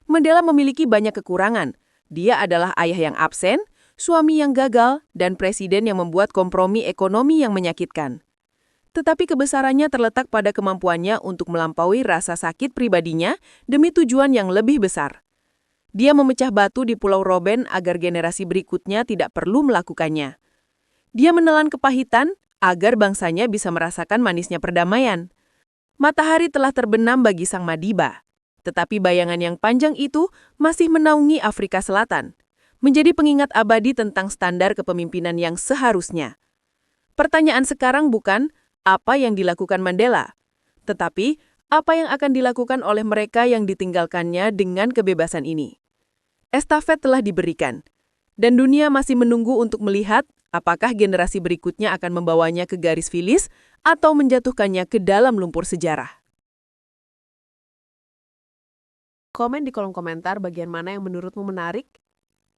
Mandela memiliki banyak kekurangan. Dia adalah ayah yang absen, suami yang gagal, dan presiden yang membuat kompromi ekonomi yang menyakitkan. Tetapi kebesarannya terletak pada kemampuannya untuk melampaui rasa sakit pribadinya demi tujuan yang lebih besar. Dia memecah batu di Pulau Robben agar generasi berikutnya tidak perlu melakukannya. Dia menelan kepahitan agar bangsanya bisa merasakan manisnya perdamaian. Matahari telah terbenam bagi Sang Madiba, tetapi bayangan yang panjang itu masih menaungi Afrika Selatan, menjadi pengingat abadi tentang standar kepemimpinan yang seharusnya. Pertanyaan sekarang bukan apa yang dilakukan Mandela, tetapi apa yang akan dilakukan oleh mereka yang ditinggalkannya dengan kebebasan ini. Estafet telah diberikan, dan dunia masih menunggu untuk melihat apakah generasi berikutnya akan membawanya ke garis finish atau menjatuhkannya ke dalam lumpur sejarah. Komen di kolom komentar bagian mana yang menurutmu menarik.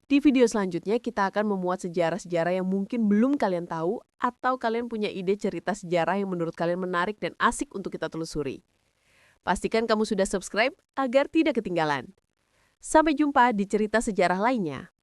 Di video selanjutnya kita akan memuat sejarah-sejarah yang mungkin belum kalian tahu atau kalian punya ide cerita sejarah yang menurut kalian menarik dan asik untuk kita telusuri. Pastikan kamu sudah subscribe agar tidak ketinggalan. Sampai jumpa di cerita sejarah lainnya.